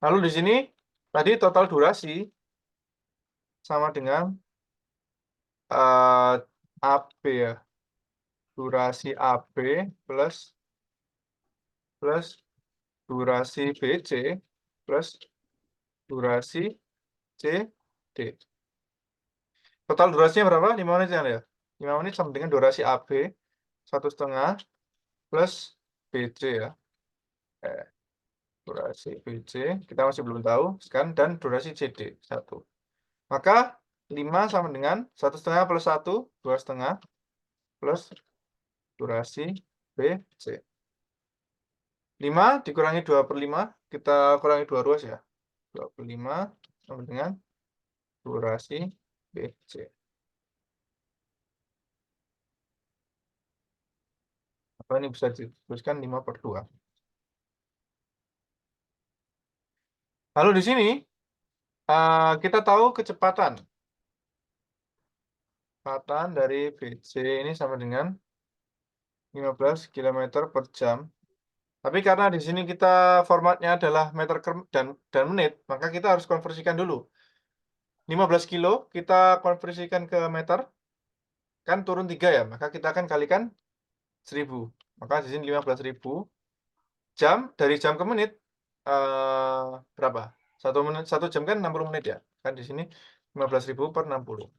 Lalu di sini tadi total durasi sama dengan AB ya. Durasi AB plus durasi BC plus durasi CD. Total durasinya berapa? 5 menit ya, ya? 5 menit sama dengan durasi AB 1,5 plus BC ya. Durasi BC kita masih belum tahu sekarang, dan durasi CD 1. Maka 5 sama dengan 1,5 plus 1, 2,5 plus durasi BC. 5 dikurangi 2/5, kita kurangi 2 ruas ya. 2/5 sama dengan durasi BC. Apa ini bisa dituliskan 5/2. Lalu di sini kita tahu kecepatan. Kecepatan dari BC ini sama dengan 15 km per jam. Tapi karena di sini kita formatnya adalah meter dan menit, maka kita harus konversikan dulu. 15 kilo kita konversikan ke meter, kan turun 3 ya, maka kita akan kalikan 1000. Maka di sini 15.000 jam, dari jam ke menit, berapa? 1 jam kan 60 menit ya. Kan di sini 15.000 per 60.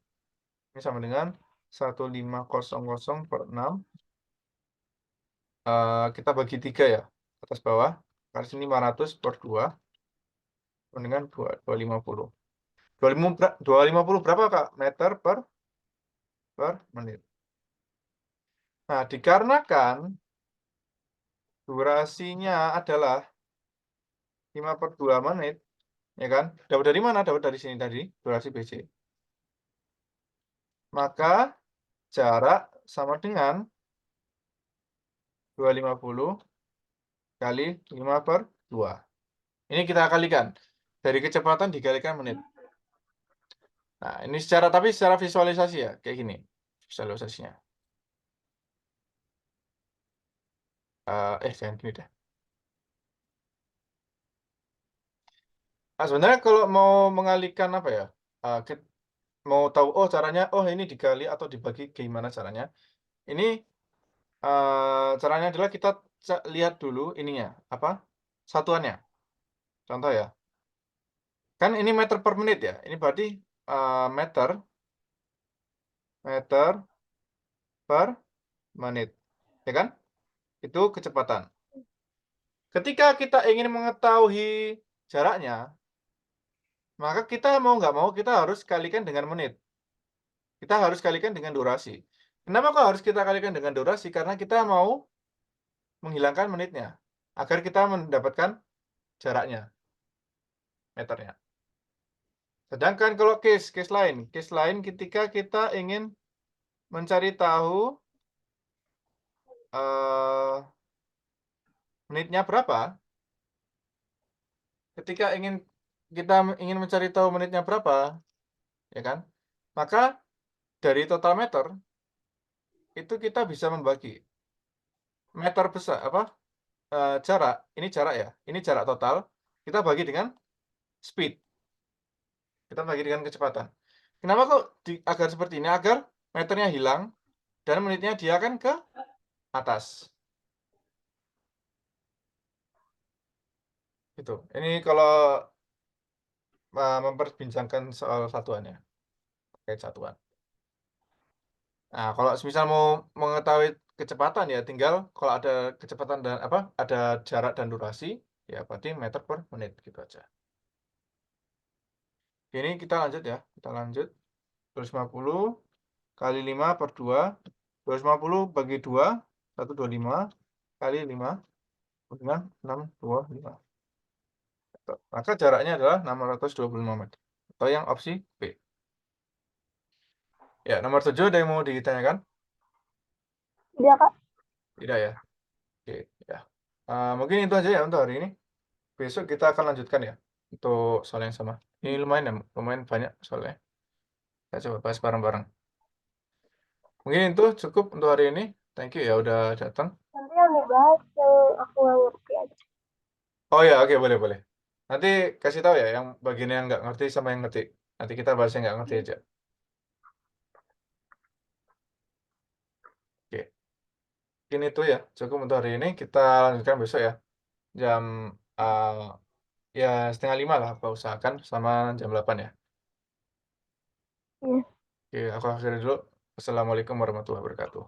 Ini sama dengan 1500 per 6. Kita bagi 3 ya, atas bawah. Karena sini 500 per 2 sama dengan 250. 250 berapa, Kak? Meter per menit. Nah, dikarenakan durasinya adalah 5/2 menit, ya kan? Dapat dari mana? Dapat dari sini tadi, durasi BC. Maka jarak sama dengan 250 kali 5/2. Ini kita kalikan. Dari kecepatan dikalikan menit. Nah, ini tapi secara visualisasi ya, kayak gini visualisasinya. Jangan gini deh. Nah, sebenarnya kalau mau mengalihkan apa ya, mau tahu, oh caranya, oh ini digali atau dibagi gimana caranya. Ini caranya adalah kita lihat dulu ininya, apa, satuannya. Contoh ya, kan ini meter per menit ya, ini berarti meter per menit, ya kan? Itu kecepatan. Ketika kita ingin mengetahui jaraknya, maka kita mau nggak mau kita harus kalikan dengan menit. Kita harus kalikan dengan durasi. Kenapa kok harus kita kalikan dengan durasi? Karena kita mau menghilangkan menitnya, agar kita mendapatkan jaraknya, meternya. Sedangkan kalau case lain ketika kita ingin mencari tahu menitnya berapa, ketika kita ingin mencari tahu menitnya berapa, ya kan? Maka dari total meter itu kita bisa membagi meter besar apa, jarak, ini jarak ya, ini jarak total, kita bagi dengan speed. kita bagi dengan kecepatan. Kenapa kok agar seperti ini? Agar meternya hilang dan menitnya dia kan ke atas, gitu. Ini kalau, memperbincangkan soal satuannya, terkait satuan. Nah, kalau semisal mau mengetahui kecepatan ya tinggal kalau ada kecepatan dan apa, ada jarak dan durasi, ya berarti meter per menit, gitu aja. Ini kita lanjut ya, kita lanjut. 250 kali 5 per 2, 250 bagi 2, 125 kali 5 dengan 625. Maka jaraknya adalah 625 meter. Atau yang opsi B. Ya, nomor 7 ada yang mau ditanyakan? Dia Kak. Tidak ya? Oke, ya. Mungkin itu aja ya untuk hari ini. Besok kita akan lanjutkan ya untuk soal yang sama. Ini lumayan ya, lumayan banyak soalnya. Kita coba bahas bareng-bareng. Mungkin itu cukup untuk hari ini. Thank you ya udah datang. Nanti yang dibahas yang aku nggak ngerti aja. Oh ya, oke boleh boleh. Nanti kasih tahu ya yang bagian yang nggak ngerti sama yang ngerti. Nanti kita bahas yang nggak ngerti aja. Oke, mungkin itu ya cukup untuk hari ini. Kita lanjutkan besok ya jam uh, ya 4:30 lah. Aku usahakan sama jam 8 ya. Iya. Oke, aku akhiri dulu. Assalamualaikum warahmatullahi wabarakatuh.